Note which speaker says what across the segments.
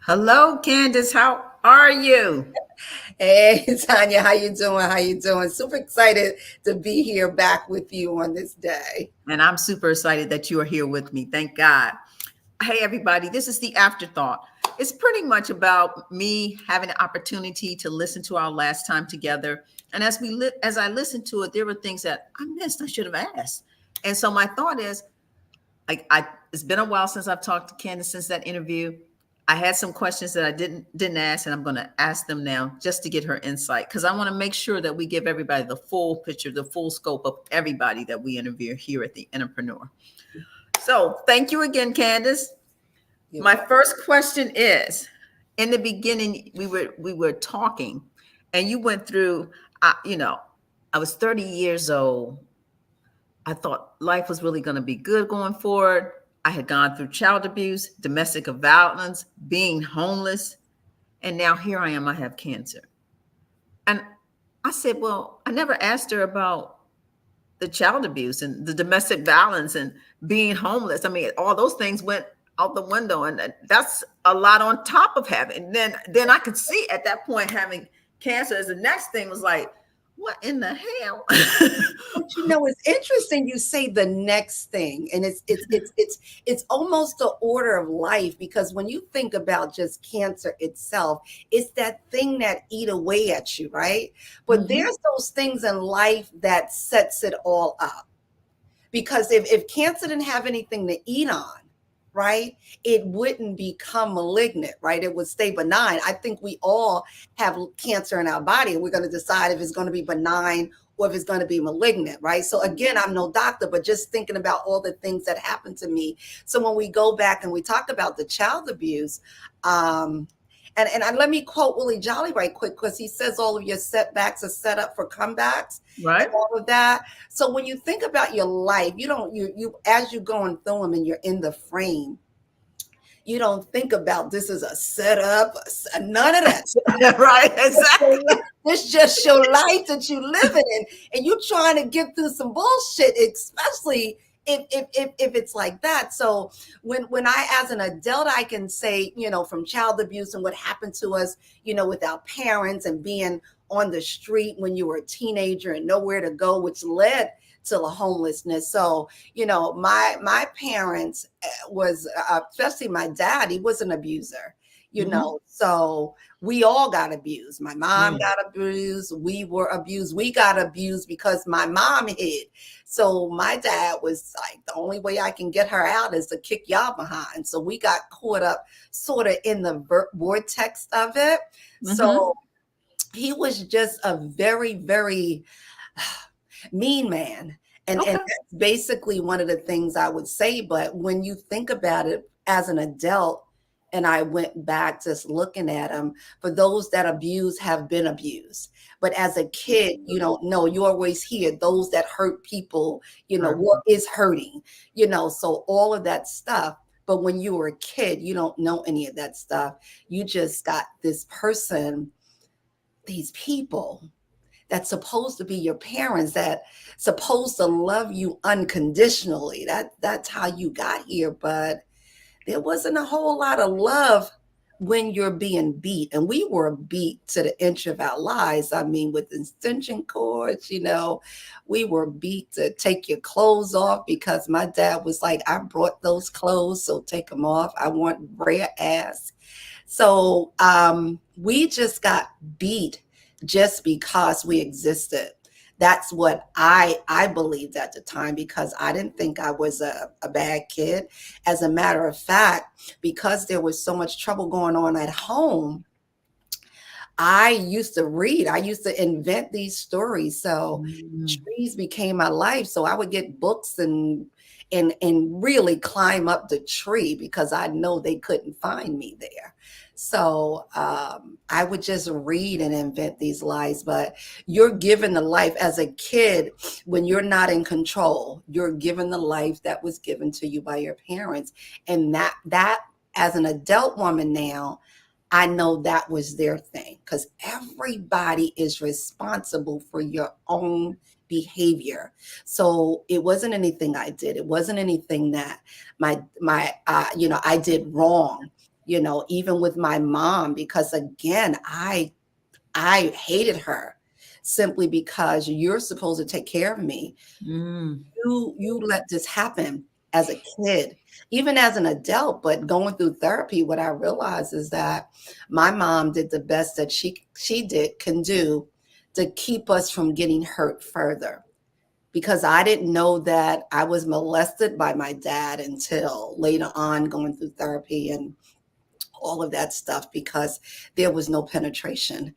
Speaker 1: Hello, Candice. How are you?
Speaker 2: Hey, Tonya, how you doing? How you doing? Super excited to be here back with you on this day.
Speaker 1: And I'm super excited that you are here with me. Thank God. Hey, everybody. This is the Afterthought. It's pretty much about me having an opportunity to listen to our last time together. And as I listened to it, there were things that I missed. I should have asked. And so my thought is, it's been a while since I've talked to Candice since that interview. I had some questions that I didn't ask, and I'm going to ask them now just to get her insight because I want to make sure that we give everybody the full picture, the full scope of everybody that we interview here at the Entrepreneur. So, thank you again, Candice.
Speaker 2: You're
Speaker 1: My
Speaker 2: welcome.
Speaker 1: first question is: in the beginning, we were talking, and you went through. I was 30 years old. I thought life was really going to be good going forward. I had gone through child abuse, domestic violence, being homeless, and now here I am. I have cancer. And I said, well, I never asked her about the child abuse and the domestic violence and being homeless. I mean, all those things went out the window, and that's a lot on top of having. And then I could see at that point having cancer as the next thing was like, what in the hell?
Speaker 2: But it's interesting you say the next thing, and it's almost the order of life because when you think about just cancer itself, it's that thing that eat away at you, right? But
Speaker 1: Mhm.
Speaker 2: there's those things in life that sets it all up. Because if cancer didn't have anything to eat on, right, it wouldn't become malignant, right? It would stay benign. I think we all have cancer in our body, and we're going to decide if it's going to be benign or if it's going to be malignant, right? So again, I'm no doctor, but just thinking about all the things that happened to me. So when we go back and we talk about the child abuse, and let me quote Willie Jolly right quick because he says all of your setbacks are set up for comebacks and
Speaker 1: Right?
Speaker 2: all of that. So when you think about your life, you don't you as you're going through them and you're in the frame, you don't think about this is a setup, none of that.
Speaker 1: Right, exactly.
Speaker 2: This just your life that you living in, and you trying to get through some bullshit, especially if it's like that. So when I as an adult I can say, from child abuse and what happened to us, with our parents and being on the street when you were a teenager and nowhere to go, which led to the homelessness. So my parents was especially my dad, he was an abuser,
Speaker 1: Hmm.
Speaker 2: so we all got abused. My mom
Speaker 1: Mm.
Speaker 2: got abused. We were abused. We got abused because my mom hid. So my dad was like, the only way I can get her out is to kick y'all behind. So we got caught up sort of in the vortex of it.
Speaker 1: Hmm.
Speaker 2: So he was just a very, very mean man. And
Speaker 1: Okay.
Speaker 2: that's basically one of the things I would say. But when you think about it as an adult, and I went back just looking at them, for those that abuse have been abused. But as a kid, you don't know. You always hear those that hurt people,
Speaker 1: Sure.
Speaker 2: what is hurting, so all of that stuff. But when you were a kid, you don't know any of that stuff. You just got this person, these people that's supposed to be your parents, that supposed to love you unconditionally. That's how you got here. But there wasn't a whole lot of love when you're being beat. And we were beat to the inch of our lives. I mean, with extension cords, we were beat to take your clothes off because my dad was like, I brought those clothes, so take them off. I want rare ass. So we just got beat just because we existed. That's what I believed at the time because I didn't think I was a bad kid. As a matter of fact, because there was so much trouble going on at home, I used to read. I used to invent these stories. So
Speaker 1: Mm.
Speaker 2: trees became my life. So I would get books and really climb up the tree because I know they couldn't find me there. So I would just read and invent these lies. But you're given the life as a kid when you're not in control. You're given the life that was given to you by your parents, and that as an adult woman now, I know that was their thing because everybody is responsible for your own behavior. So it wasn't anything I did. It wasn't anything that I did wrong. even with my mom, because again, I hated her simply because you're supposed to take care of me.
Speaker 1: Mm.
Speaker 2: You let this happen as a kid, even as an adult. But going through therapy, what I realized is that my mom did the best that can do to keep us from getting hurt further, because I didn't know that I was molested by my dad until later on, going through therapy and all of that stuff, because there was no penetration,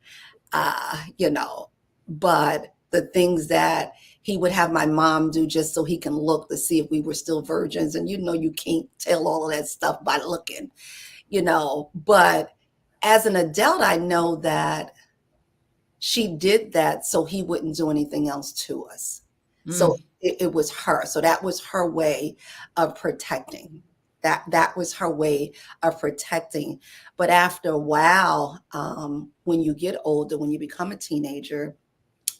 Speaker 2: you know. But the things that he would have my mom do just so he can look to see if we were still virgins. And you can't tell all of that stuff by looking, But as an adult, I know that she did that so he wouldn't do anything else to us. So
Speaker 1: Mm.
Speaker 2: it was her. So that was her way of protecting. That was her way of protecting. But after a while, when you get older, when you become a teenager,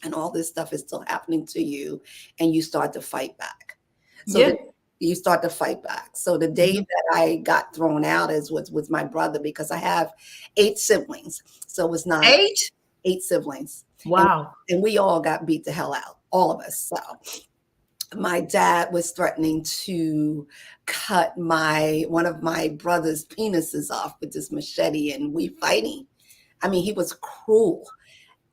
Speaker 2: and all this stuff is still happening to you, and you start to fight back. So
Speaker 1: Yeah.
Speaker 2: you start to fight back. So the day
Speaker 1: Mhm.
Speaker 2: that I got thrown out is with my brother, because I have 8 siblings. So it was not
Speaker 1: 8?
Speaker 2: 8 siblings. And
Speaker 1: Wow.
Speaker 2: and we all got beat the hell out, all of us. So my dad was threatening to cut my one of my brother's penises off with this machete, and we fighting. I mean, he was cruel.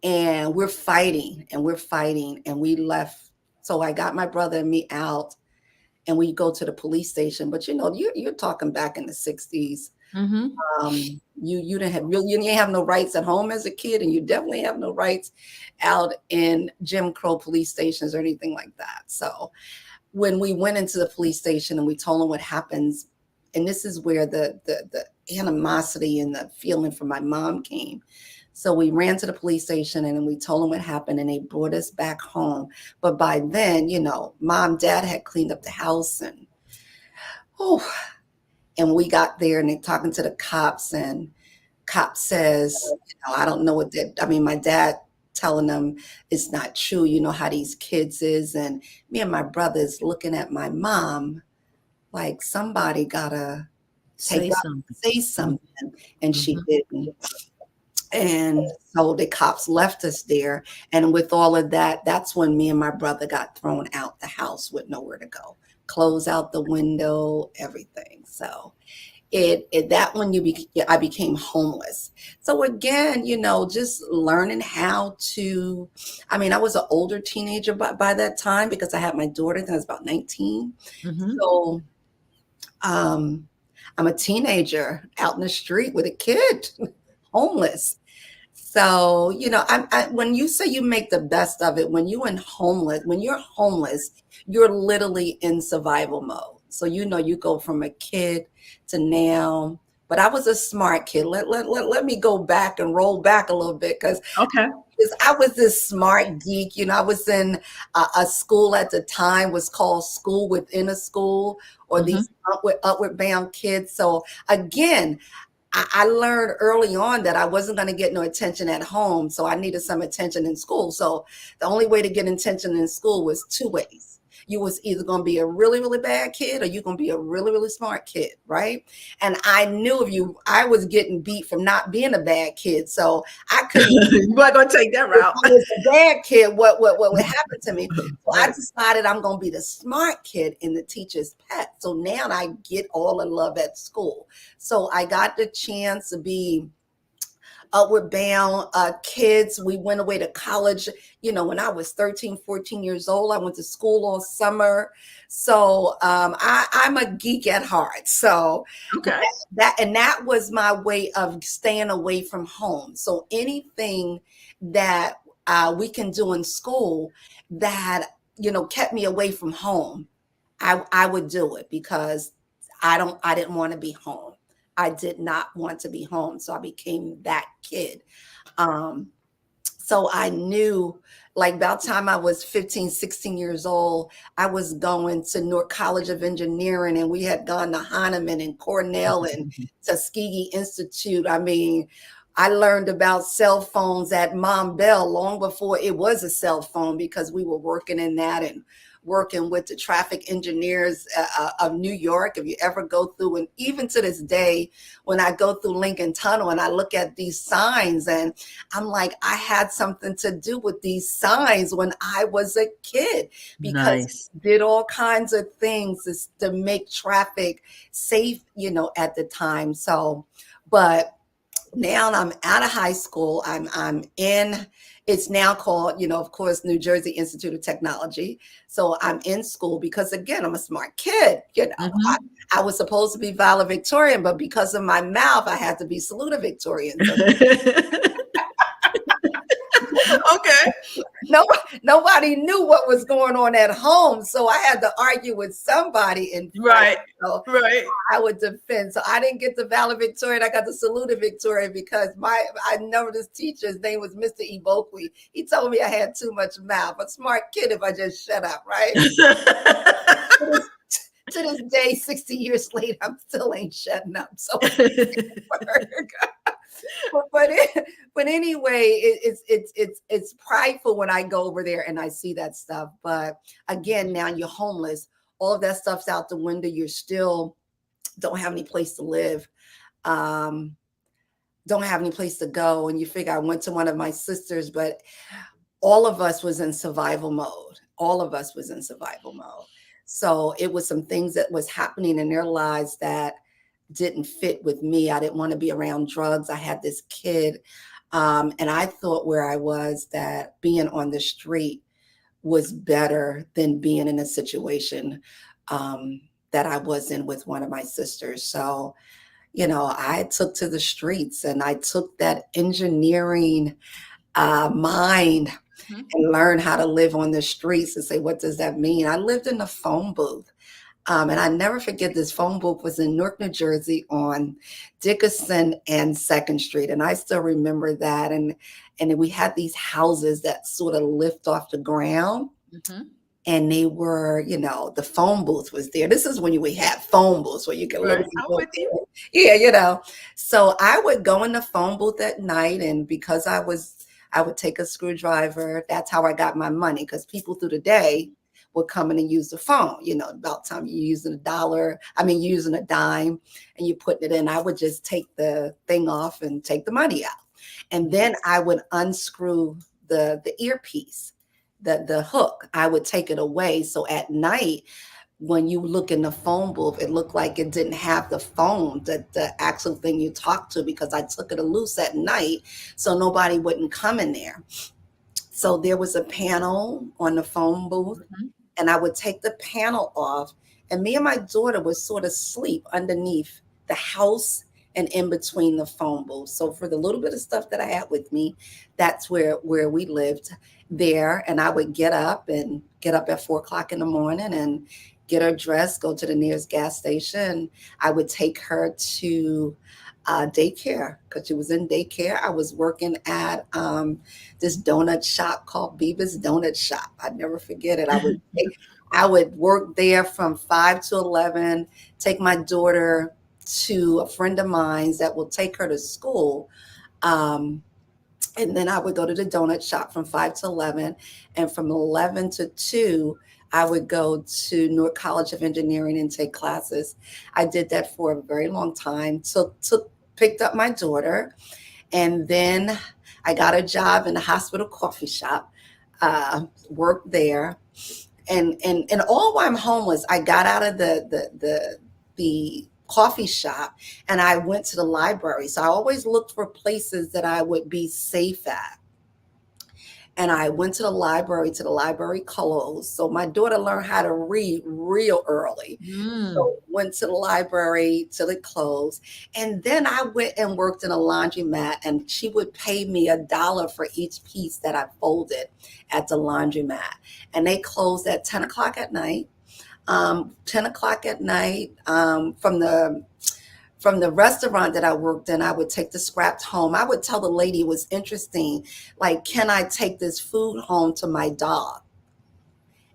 Speaker 2: And we're fighting and we're fighting, and we left. So I got my brother and me out, and we go to the police station. But you're talking back in the 60s.
Speaker 1: Mhm.
Speaker 2: You didn't have no rights at home as a kid, and you definitely have no rights out in Jim Crow police stations or anything like that. So when we went into the police station and we told them what happens, and this is where the animosity and the feeling from my mom came. So we ran to the police station and we told them what happened, and they brought us back home. But by then, mom, dad had cleaned up the house, and oh, and we got there and they're talking to the cops, and cop says, I don't know what that, I mean, my dad telling them it's not true. You know how these kids is. And me and my brother's looking at my mom like, somebody gotta take
Speaker 1: Say
Speaker 2: up,
Speaker 1: something.
Speaker 2: say
Speaker 1: Mhm.
Speaker 2: something. And she
Speaker 1: Mhm.
Speaker 2: didn't. And so the cops left us there. And with all of that, that's when me and my brother got thrown out the house with nowhere to go. Close out the window, everything. So that when I became homeless. So again, just learning how to, I mean, I was an older teenager by that time, because I had my daughter then I was about 19.
Speaker 1: Mhm.
Speaker 2: So um I'm a teenager out in the street with a kid, homeless. So, when you say you make the best of it, when you're homeless, you're literally in survival mode. So, you go from a kid to now. But I was a smart kid. Let me go back and roll back a little bit, because
Speaker 1: Okay.
Speaker 2: I was this smart geek. I was in a school at the time was called School Within a School, or
Speaker 1: Mhm.
Speaker 2: these upward bound kids. So again, I learned early on that I wasn't going to get no attention at home. So I needed some attention in school. So the only way to get attention in school was two ways. You was either going to be a really, really bad kid, or you're going to be a really, really smart kid, right? And I knew I was getting beat from not being a bad kid. So I couldn't,
Speaker 1: You weren't gonna take that
Speaker 2: if
Speaker 1: route.
Speaker 2: I was a bad kid, what would happen to me? So I
Speaker 1: Right.
Speaker 2: decided I'm going to be the smart kid and the teacher's pet. So now I get all the love at school. So I got the chance to be Outward Bound kids. We went away to college, when I was 13, 14 years old. I went to school all summer. So I'm a geek at heart. So
Speaker 1: Okay.
Speaker 2: that was my way of staying away from home. So anything that we can do in school that, kept me away from home, I would do it, because I didn't want to be home. I did not want to be home. So I became that kid. Um, so I knew, like, about the time I was 15, 16 years old, I was going to Newark College of Engineering, and we had gone to Hahnemann and Cornell and Tuskegee Institute. I mean, I learned about cell phones at Mom Bell long before it was a cell phone, because we were working in that, and working with the traffic engineers of New York. If you ever go through, and even to this day, when I go through Lincoln Tunnel and I look at these signs, and I'm like, I had something to do with these signs when I was a kid, because
Speaker 1: Nice.
Speaker 2: did all kinds of things to make traffic safe, at the time. So, but now I'm out of high school. I'm in, it's now called, of course, New Jersey Institute of Technology. So I'm in school because, again, I'm a smart kid.
Speaker 1: Mhm.
Speaker 2: I was supposed to be valedictorian, but because of my mouth, I had to be salutatorian. So
Speaker 1: Okay.
Speaker 2: nobody knew what was going on at home. So I had to argue with somebody in front.
Speaker 1: Right.
Speaker 2: So
Speaker 1: Right.
Speaker 2: I would defend. So I didn't get the valedictorian. I got the salutatorian because I know this teacher's name was Mr. Ebokley. He told me I had too much mouth. A smart kid if I just shut up, right? To this day, 60 years later, I'm still ain't shutting up. So but anyway, it's prideful when I go over there and I see that stuff. But again, now you're homeless. All of that stuff's out the window. You're still don't have any place to live, don't have any place to go. And you figure I went to one of my sisters, but all of us was in survival mode. All of us was in survival mode. So it was some things that was happening in their lives that didn't fit with me. I didn't want to be around drugs. I had this kid. And I thought where I was that being on the street was better than being in a situation that I was in with one of my sisters. So, I took to the streets and I took that engineering mind and learned how to live on the streets and say, what does that mean? I lived in a phone booth. And I never forget this phone booth was in Newark, New Jersey on Dickerson and 2nd Street. And I still remember that. And then we had these houses that sort of lift off the ground.
Speaker 1: Mhm.
Speaker 2: And they were, the phone booth was there. This is when we had phone booths where you could
Speaker 1: Right.
Speaker 2: literally
Speaker 1: I'm
Speaker 2: go
Speaker 1: with you.
Speaker 2: there. Yeah. So I would go in the phone booth at night. And because I would take a screwdriver. That's how I got my money, because people through the day would come in and use the phone. About time you're using using a dime and you're putting it in. I would just take the thing off and take the money out. And then I would unscrew the earpiece, the hook. I would take it away. So at night, when you look in the phone booth, it looked like it didn't have the phone, the actual thing you talk to, because I took it loose at night so nobody wouldn't come in there. So there was a panel on the phone booth,
Speaker 1: Mhm.
Speaker 2: and I would take the panel off, and me and my daughter would sort of sleep underneath the house and in between the phone booth. So for the little bit of stuff that I had with me, that's where we lived there. And I would get up at 4 o'clock in the morning and get her dressed, go to the nearest gas station. I would take her to daycare because she was in daycare. I was working at this donut shop called Beavis Donut Shop. I'd never forget it. I would work there from 5 to 11, take my daughter to a friend of mine's that will take her to school. And then I would go to the donut shop from 5 to 11. And from 11 to 2, I would go to Newark College of Engineering and take classes. I did that for a very long time. Picked up my daughter, and then I got a job in a hospital coffee shop, worked there. And all while I'm homeless, I got out of the coffee shop and I went to the library. So I always looked for places that I would be safe at. And I went to the library closed. So my daughter learned how to read real early.
Speaker 1: Mm.
Speaker 2: So went to the library till it closed. And then I went and worked in a laundromat, and she would pay me $1 for each piece that I folded at the laundromat. And they closed at 10 o'clock at night. 10 o'clock at night, from the restaurant that I worked in, I would take the scraps home. I would tell the lady it was interesting, like, can I take this food home to my dog?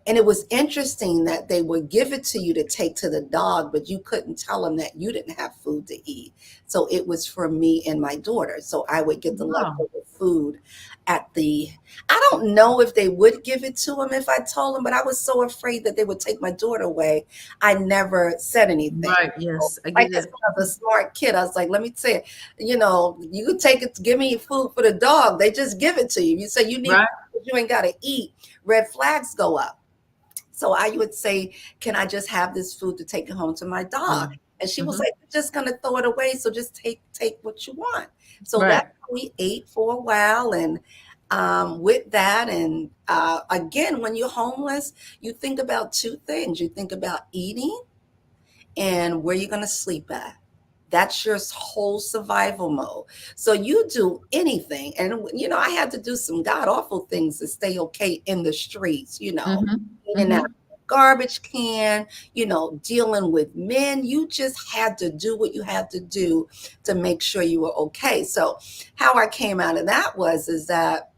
Speaker 2: And it was interesting that they would give it to you to take to the dog, but you couldn't tell them that you didn't have food to eat. So it was for me and my daughter. So I would get the
Speaker 1: Wow.
Speaker 2: leftover food at the, I don't know if they would give it to him if I told them, but I was so afraid that they would take my daughter away. I never said anything.
Speaker 1: Right.
Speaker 2: So,
Speaker 1: Yes, I
Speaker 2: like
Speaker 1: get
Speaker 2: this,
Speaker 1: it.
Speaker 2: I was a smart kid. I was like, let me tell you, you could take it, give me food for the dog. They just give it to you. You say you need,
Speaker 1: Right.
Speaker 2: you ain't got to eat. Red flags go up. So I would say, can I just have this food to take it home to my dog? And she was
Speaker 1: Mm-hmm.
Speaker 2: like, we're just gonna throw it away. So just take what you want. So
Speaker 1: Right.
Speaker 2: that's how we ate for a while. And with that, and again, when you're homeless, you think about two things. You think about eating and where you're gonna sleep at. That's your whole survival mode. So you do anything. And, I had to do some god awful things to stay okay in the streets,
Speaker 1: Mm-hmm.
Speaker 2: eating out
Speaker 1: Mm-hmm.
Speaker 2: of a garbage can, dealing with men. You just had to do what you had to do to make sure you were okay. So how I came out of that is that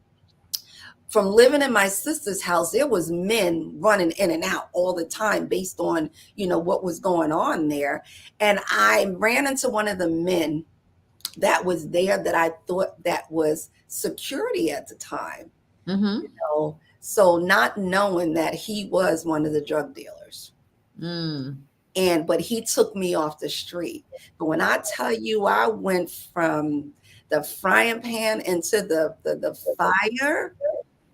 Speaker 2: from living in my sister's house, there was men running in and out all the time based on, what was going on there. And I ran into one of the men that was there that I thought that was security at the time.
Speaker 1: Mm-hmm.
Speaker 2: So not knowing that he was one of the drug dealers.
Speaker 1: Mm.
Speaker 2: But he took me off the street. But when I tell you, I went from the frying pan into the fire.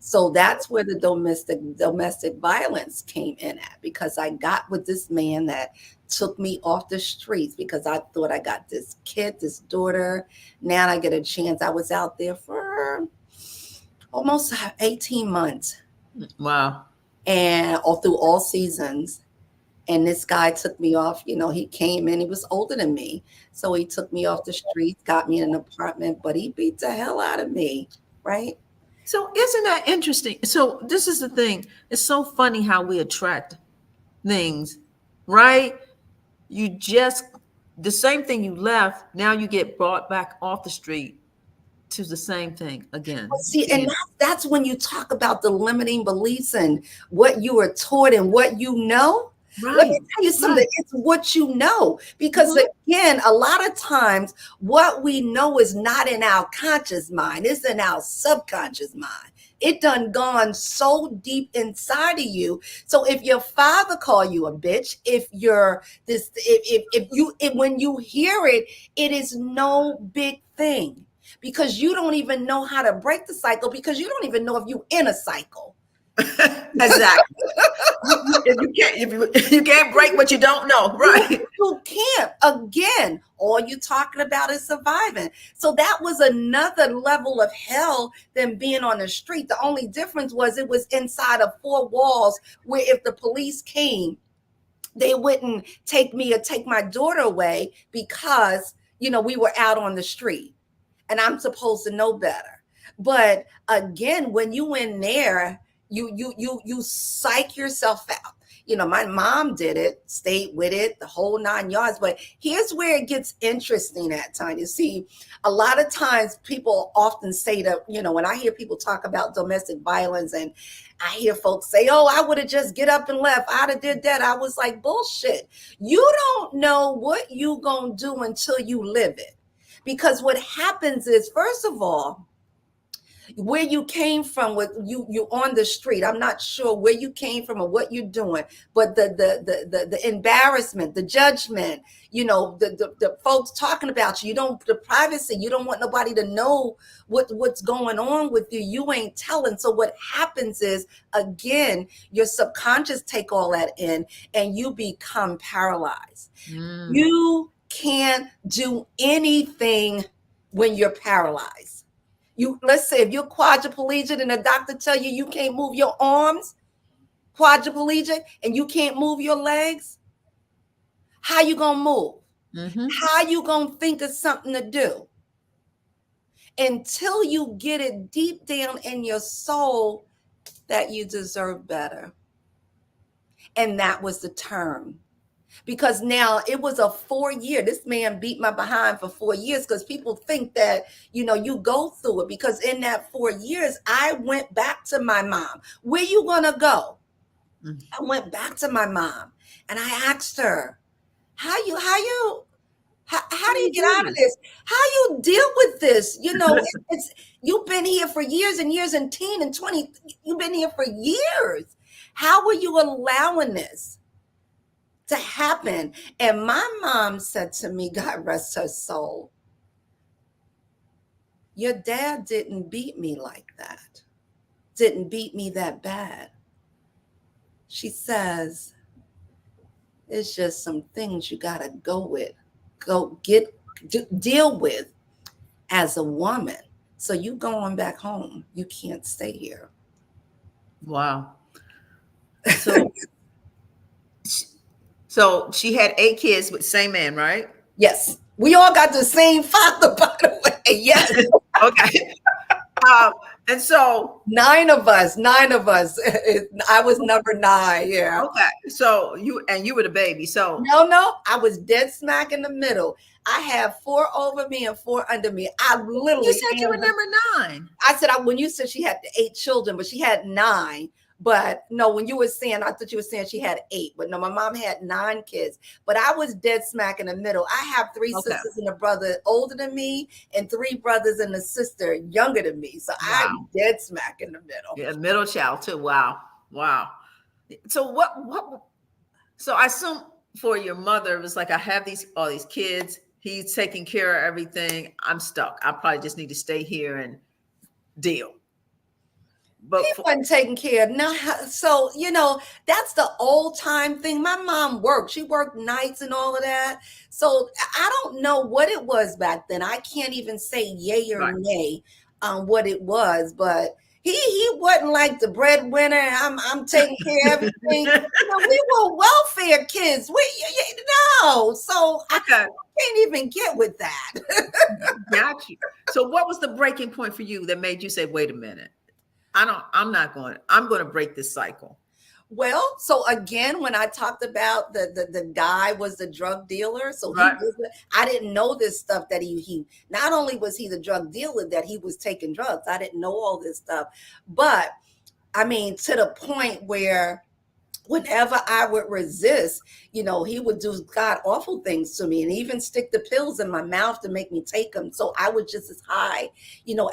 Speaker 2: So that's where the domestic violence came in at, because I got with this man that took me off the streets because I thought I got this kid, this daughter. Now I get a chance. I was out there for almost 18 months
Speaker 1: Wow.
Speaker 2: and all through all seasons. And this guy took me off, he came in, he was older than me. So he took me off the streets, got me in an apartment, but he beat the hell out of me, right?
Speaker 1: So isn't that interesting? So this is the thing. It's so funny how we attract things, right? You just the same thing you left, now you get brought back off the street to the same thing again.
Speaker 2: See, and that's when you talk about the limiting beliefs and what you were taught and what you know. Let me
Speaker 1: Right.
Speaker 2: tell you something.
Speaker 1: Right.
Speaker 2: It's what you know. Because
Speaker 1: Mhm.
Speaker 2: again, a lot of times what we know is not in our conscious mind, it's in our subconscious mind. It done gone so deep inside of you. So if your father call you a bitch, if you're this, if when you hear it, it is no big thing, because you don't even know how to break the cycle, because you don't even know if you in a cycle.
Speaker 1: Exactly. If you can't break what you don't know, right?
Speaker 2: You can't. Again, all you talking about is surviving. So that was another level of hell than being on the street. The only difference was it was inside of four walls, where if the police came, they wouldn't take me or take my daughter away because, we were out on the street and I'm supposed to know better. But again, when you in there, you psych yourself out. My mom did it, stayed with it, the whole 9 yards. But here's where it gets interesting at time. You see, a lot of times people often say that, when I hear people talk about domestic violence, and I hear folks say, oh, I would have just get up and left, I'd have did that. I was like, bullshit. You don't know what you gonna do until you live it. Because what happens is, first of all, where you came from, with you on the street, I'm not sure where you came from or what you're doing, but the embarrassment, the judgment, the folks talking about you, the privacy, you don't want nobody to know what's going on with you, you ain't telling. So what happens is, again, your subconscious take all that in and you become paralyzed.
Speaker 1: Mm.
Speaker 2: You can't do anything when you're paralyzed. Let's say if you're quadriplegic and the doctor tell you you can't move your arms, quadriplegic, and you can't move your legs, how you gonna move?
Speaker 1: Mm-hmm.
Speaker 2: How you gonna think of something to do? Until you get it deep down in your soul that you deserve better. And that was the term. Because now it was a 4 year. This man beat my behind for 4 years, because people think that, you go through it. Because in that 4 years, I went back to my mom. Where you gonna go?
Speaker 1: Mm.
Speaker 2: I went back to my mom and I asked her, how
Speaker 1: How
Speaker 2: do you
Speaker 1: you
Speaker 2: get
Speaker 1: do
Speaker 2: out of
Speaker 1: this?
Speaker 2: this? How you deal with this? It's you've been here for years and years and 10 and 20. You've been here for years. How were you allowing this to happen? And my mom said to me, God rest her soul, your dad didn't beat me like that. Didn't beat me that bad. She says, it's just some things you got to go deal with as a woman. So you going back home. You can't stay here.
Speaker 1: Wow. So, so she had 8 kids with same man, right?
Speaker 2: Yes. We all got the same father, by the way. Yes.
Speaker 1: Okay. Um, and so,
Speaker 2: Nine of us. Nine of us. I was number nine. Yeah.
Speaker 1: okay. So you were the baby. So
Speaker 2: No, I was dead smack in the middle. I have four over me and four under me. I
Speaker 1: you
Speaker 2: literally
Speaker 1: said you were
Speaker 2: am.
Speaker 1: number 9.
Speaker 2: I said when you said she had 8 children, but she had 9. But no, when you were saying, I thought you were saying she had 8. But no, my mom had 9 kids. But I was dead smack in the middle. I have 3
Speaker 1: Okay.
Speaker 2: sisters and a brother older than me, and 3 brothers and a sister younger than me. So I'm
Speaker 1: Wow.
Speaker 2: dead smack in the middle.
Speaker 1: Yeah, middle child too. Wow. Wow. So what so I assume for your mother it was like I have all these kids, he's taking care of everything. I'm stuck. I probably just need to stay here and deal.
Speaker 2: He
Speaker 1: But for
Speaker 2: wasn't taking care of no. So that's the old time thing. My mom worked. She worked nights and all of that. So I don't know what it was back then. I can't even say yay or
Speaker 1: right.
Speaker 2: nay on what it was. But he wasn't like the breadwinner. I'm taking care of everything. We were welfare kids. No. So I
Speaker 1: Okay.
Speaker 2: can't even get with that.
Speaker 1: Got you. So what was the breaking point for you that made you say, wait a minute? I'm going to break this cycle.
Speaker 2: Well, so again, when I talked about the guy was the drug dealer, so
Speaker 1: Right.
Speaker 2: I didn't know this stuff that he not only was he the drug dealer, that he was taking drugs. I didn't know all this stuff, but I mean, to the point where whenever I would resist, he would do god awful things to me and even stick the pills in my mouth to make me take them. So I was just as high,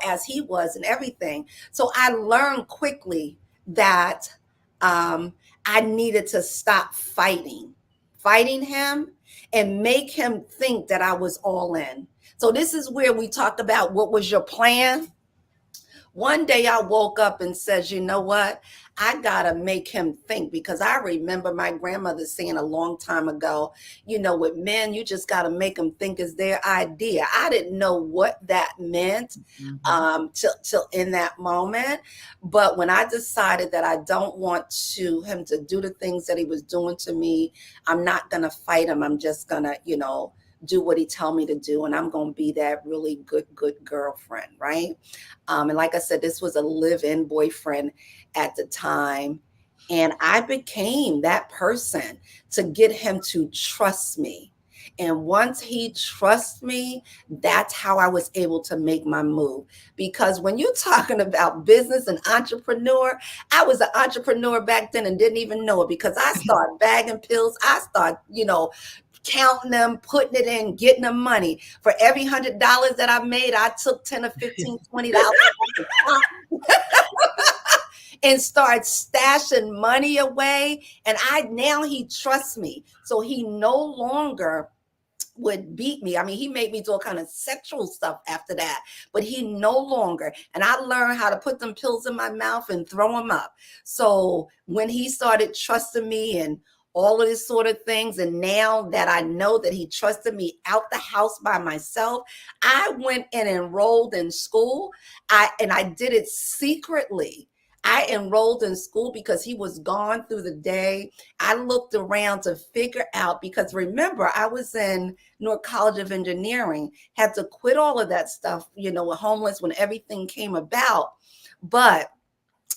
Speaker 2: as he was and everything. So I learned quickly that I needed to stop fighting him and make him think that I was all in. So this is where we talk about what was your plan. One day I woke up and says, you know what? I gotta make him think, because I remember my grandmother saying a long time ago, with men, you just gotta make them think it's their idea. I didn't know what that meant till in that moment. But when I decided that I don't want him to do the things that he was doing to me, I'm not gonna fight him. I'm just gonna, do what he tell me to do, and I'm going to be that really good girlfriend, right? And like I said, this was a live-in boyfriend at the time, and I became that person to get him to trust me. And once he trusts me, that's how I was able to make my move. Because when you're talking about business and entrepreneur, I was an entrepreneur back then and didn't even know it, because I started bagging pills. I started, counting them, putting it in, getting them money. For every $100 that I made, I took 10 or 15, $20 and start stashing money away. And now he trusts me. So he no longer would beat me. I mean, he made me do all kind of sexual stuff after that, but he no longer. And I learned how to put them pills in my mouth and throw them up. So when he started trusting me and all of this sort of things, and now that I know that he trusted me out the house by myself, I went and enrolled in school. I did it secretly. I enrolled in school because he was gone through the day. I looked around to figure out, because remember, I was in North College of Engineering, had to quit all of that stuff, with homeless when everything came about. But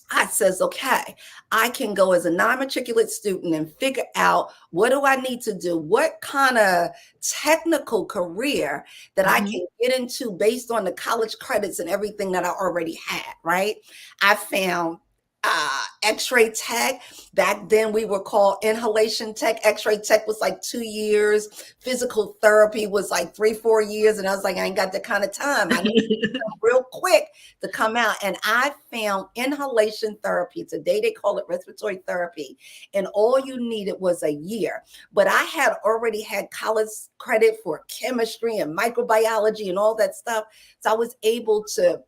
Speaker 2: I says, okay, I can go as a non-matriculate student and figure out, what do I need to do? What kind of technical career that I can get into based on the college credits and everything that I already had, right? I found X-ray tech. Back then we were called inhalation tech. X-ray tech was like 2 years. Physical therapy was like 3-4 years. And I was like, I ain't got that kind of time. I need real quick to come out. And I found inhalation therapy. Today they call it respiratory therapy. And all you needed was a year. But I had already had college credit for chemistry and microbiology and all that stuff. So I was able to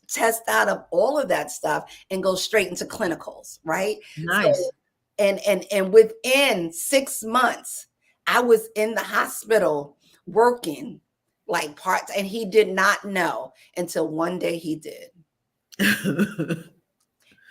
Speaker 2: test out of all of that stuff and go straight into clinicals, right?
Speaker 1: Nice.
Speaker 2: So and within 6 months, I was in the hospital working like parts, and he did not know until one day he did.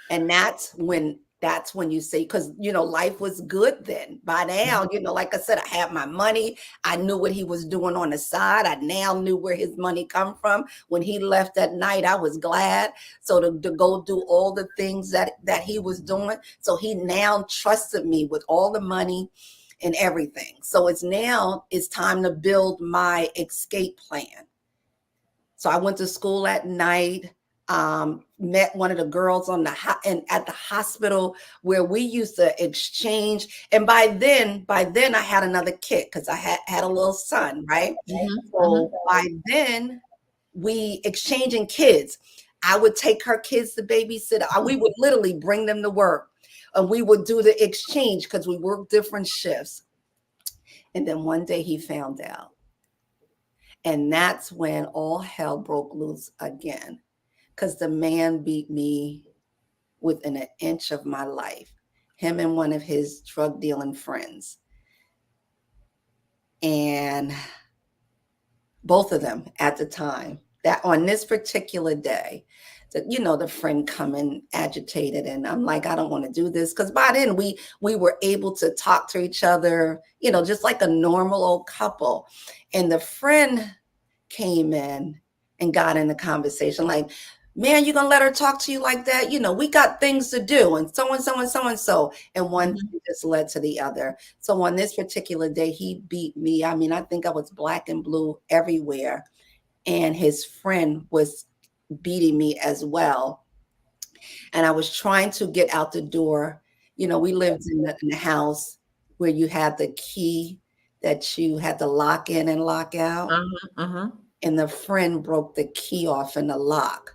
Speaker 2: And that's when you say, because life was good then. By now, like I said, I had my money. I knew what he was doing on the side. I now knew where his money come from. When he left at night, I was glad. So to go do all the things that he was doing. So he now trusted me with all the money and everything. So it's time to build my escape plan. So I went to school at night. Met one of the girls at the hospital where we used to exchange. And by then I had another kid because I had a little son, right? So by then we exchanging kids. I would take her kids to babysit. We would literally bring them to work, and we would do the exchange because we worked different shifts. And then one day he found out, and that's when all hell broke loose again. Because the man beat me within an inch of my life, him and one of his drug dealing friends. And both of them at the time, that on this particular day, the friend coming agitated, and I'm like, I don't want to do this. Because by then we were able to talk to each other, just like a normal old couple. And the friend came in and got in the conversation like, man, you gonna let her talk to you like that? We got things to do, and so and so and so and so. And one thing just led to the other. So on this particular day, he beat me. I mean, I think I was black and blue everywhere. And his friend was beating me as well. And I was trying to get out the door. We lived in the house where you had the key that you had to lock in and lock out. And the friend broke the key off in the lock.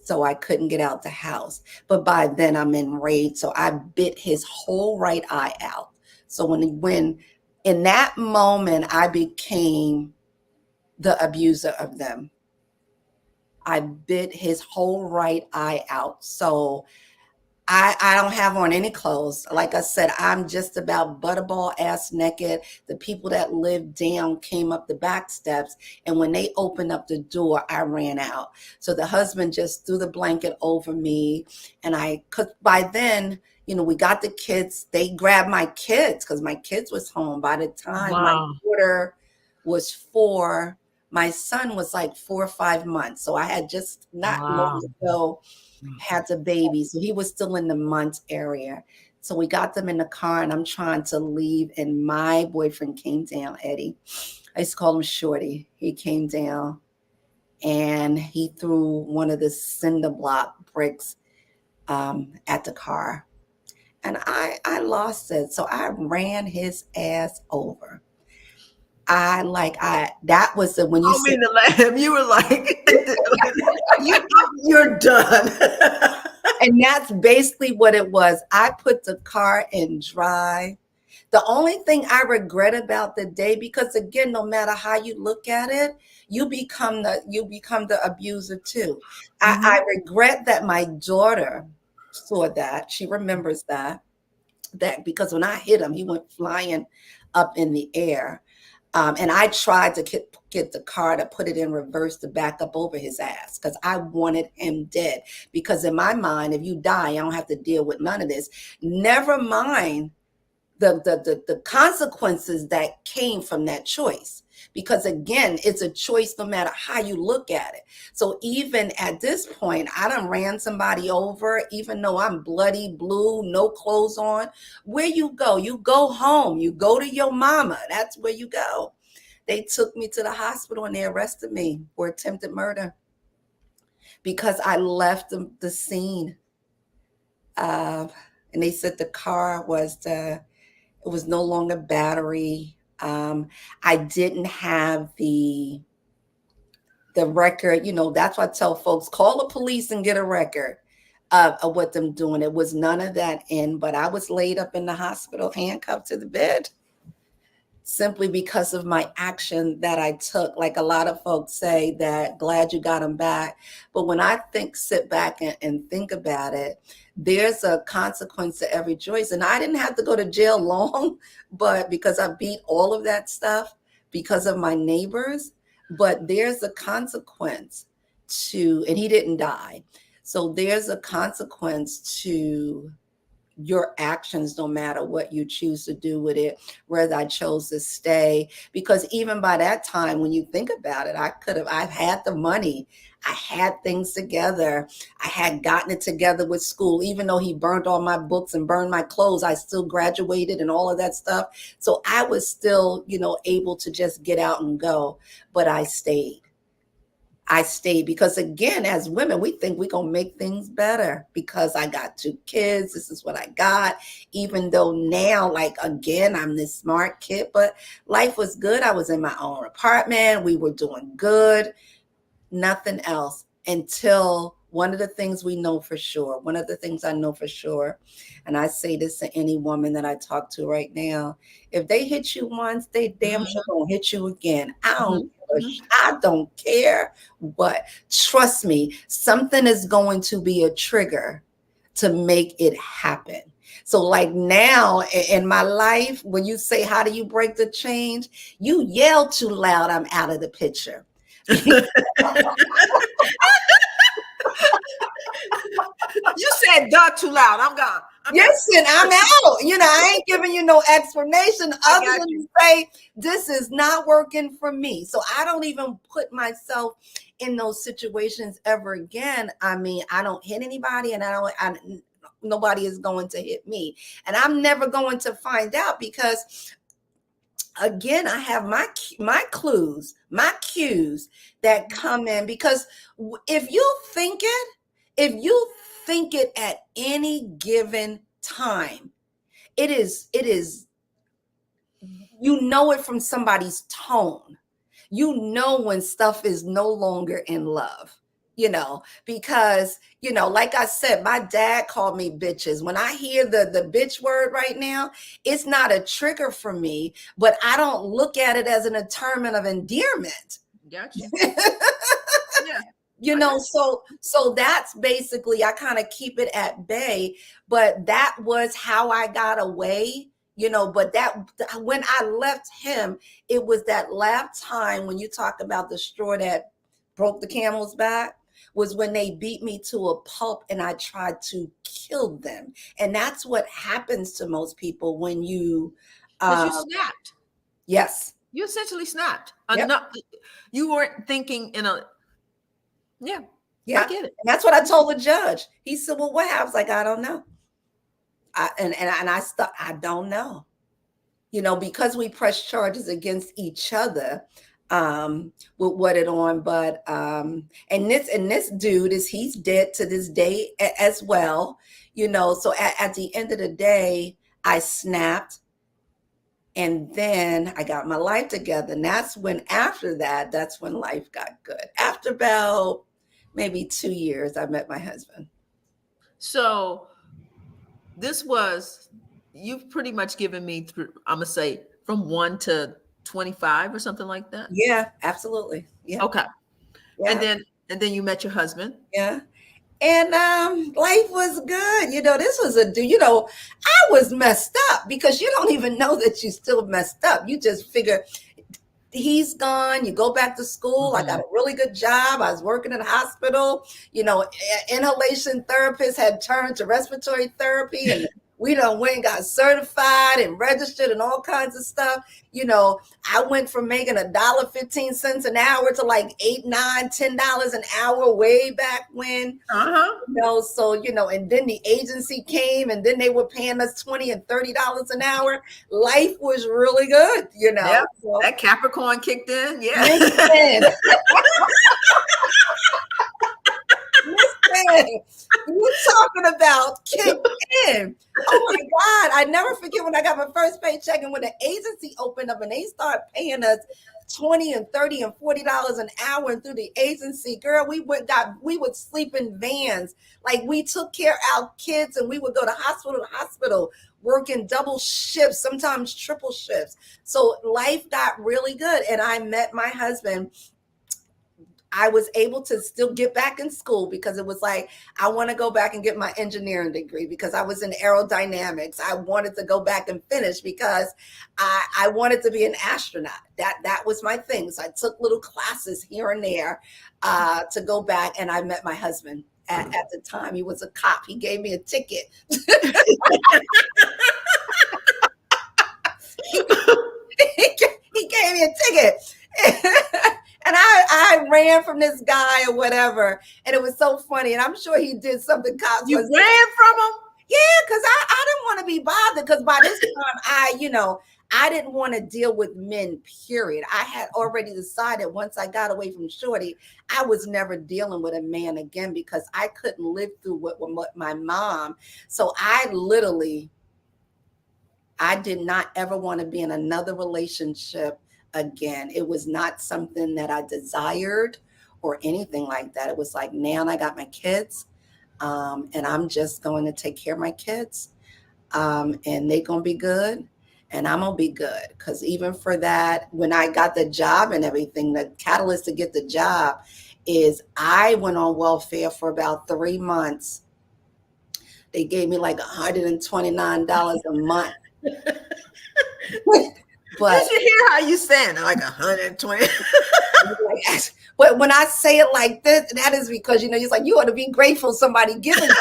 Speaker 2: So I couldn't get out the house. But by then I'm enraged. So I bit his whole right eye out. So when in that moment I became the abuser of them. I bit his whole right eye out. So I don't have on any clothes. Like I said, I'm just about butterball ass naked. The people that lived down came up the back steps. And when they opened up the door, I ran out. So the husband just threw the blanket over me. And by then, we got the kids. They grabbed my kids because my kids was home. By the time my daughter was 4, my son was like 4 or 5 months. So I had just not long ago had the baby. So he was still in the months area. So we got them in the car, and I'm trying to leave. And my boyfriend came down, Eddie. I used to call him Shorty. He came down and he threw one of the cinder block bricks at the car. And I lost it. So I ran his ass over. That was when you said,
Speaker 1: mean to laugh. You were like, you're done.
Speaker 2: and that's basically what it was. I put the car in drive. The only thing I regret about the day, because again, no matter how you look at it, you become the abuser too. I regret that my daughter saw that. She remembers that because when I hit him, he went flying up in the air. And I tried to get the car to put it in reverse to back up over his ass because I wanted him dead. Because in my mind, if you die, I don't have to deal with none of this. Never mind the consequences that came from that choice. Because again, it's a choice no matter how you look at it. So even at this point, I done ran somebody over, even though I'm bloody blue, no clothes on. Where you go? You go home. You go to your mama. That's where you go. They took me to the hospital and they arrested me for attempted murder because I left the scene. And they said the car was it was no longer battery. I didn't have the record. That's why I tell folks, call the police and get a record of what them doing. It was none of that in, but I was laid up in the hospital, handcuffed to the bed, simply because of my action that I took. Like a lot of folks say that glad you got him back. But when I sit back and think about it, there's a consequence to every choice. And I didn't have to go to jail long, but because I beat all of that stuff because of my neighbors, but there's a consequence and he didn't die. So there's a consequence to your actions, no matter what you choose to do with it, whether I chose to stay. Because even by that time, when you think about it, I've had the money. I had things together. I had gotten it together with school. Even though he burned all my books and burned my clothes, I still graduated and all of that stuff. So I was still, able to just get out and go, but I stayed. Because again, as women, we think we're going to make things better because I got 2 kids. This is what I got. Even though now, like, again, I'm this smart kid, but life was good. I was in my own apartment. We were doing good. Nothing else until one of the things I know for sure, and I say this to any woman that I talk to right now, if they hit you once, they damn sure gonna hit you again. I don't care what. Trust me, something is going to be a trigger to make it happen. So like now in my life, when you say, how do you break the change? You yell too loud, I'm out of the picture.
Speaker 1: You said duh too loud. I'm gone.
Speaker 2: Yes, and I'm out. I ain't giving you no explanation other than to say this is not working for me. So I don't even put myself in those situations ever again. I mean, I don't hit anybody, and nobody is going to hit me, and I'm never going to find out because, again, I have my clues, my cues that come in. Because if you think it at any given time, it is it from somebody's tone. When stuff is no longer in love, because like I said, my dad called me bitches. When I hear the bitch word right now, it's not a trigger for me, but I don't look at it as an term of endearment.
Speaker 1: Gotcha.
Speaker 2: Yeah. So that's basically, I kind of keep it at bay, but that was how I got away, but when I left him, it was that last time when you talk about the straw that broke the camel's back, was when they beat me to a pulp and I tried to kill them. And that's what happens to most people when you,
Speaker 1: you snapped.
Speaker 2: Yes.
Speaker 1: You essentially snapped.
Speaker 2: Yep.
Speaker 1: You weren't thinking yeah.
Speaker 2: I get it. And that's what I told the judge. He said, well, what happened? I was like, I don't know. I don't know. Because we press charges against each other with what it on. But and this dude he's dead to this day as well. So at the end of the day, I snapped. And then I got my life together. And that's when life got good. After about maybe 2 years, I met my husband.
Speaker 1: So you've pretty much given me I'm going to say from 1 to 25 or something like that.
Speaker 2: Yeah, absolutely. Yeah.
Speaker 1: Okay. Yeah. And then you met your husband.
Speaker 2: Yeah. And life was good. This was I was messed up because you don't even know that you still messed up. You just figure he's gone. You go back to school. Mm-hmm. I got a really good job. I was working in a hospital. Inhalation therapist had turned to respiratory therapy, and we went and got certified and registered and all kinds of stuff. I went from making $1.15 an hour to like $8, $9, $10 an hour way back when. So and then the agency came, and then they were paying us $20 and $30 an hour. Life was really good,
Speaker 1: Yeah,
Speaker 2: so,
Speaker 1: that Capricorn kicked in. Yeah.
Speaker 2: Listen. You talking about kicked in. Oh my God. I never forget when I got my first paycheck and when the agency opened up and they started paying us 20 and 30 and $40 an hour and through the agency, girl, we would sleep in vans. Like we took care of our kids and we would go to hospital, working double shifts, sometimes triple shifts. So life got really good. And I met my husband. I was able to still get back in school because it was like, I want to go back and get my engineering degree because I was in aerodynamics. I wanted to go back and finish because I wanted to be an astronaut. That was my thing. So I took little classes here and there to go back. And I met my husband at the time. He was a cop. He gave me a ticket. He gave me a ticket. And I ran from this guy or whatever. And it was so funny. And I'm sure he did something.
Speaker 1: You ran from him?
Speaker 2: Yeah, because I didn't want to be bothered. Because by this time, I didn't want to deal with men, period. I had already decided once I got away from Shorty, I was never dealing with a man again because I couldn't live through what my mom. So I did not ever want to be in another relationship again. It was not something that I desired or anything like that. It was like, now I got my kids, and I'm just going to take care of my kids, and they're going to be good, and I'm going to be good. Because even for that, when I got the job and everything, the catalyst to get the job is I went on welfare for about 3 months. They gave me like $129 a month.
Speaker 1: But did you hear how you saying like 120?
Speaker 2: But when I say it like this, that is because it's like you ought to be grateful somebody giving you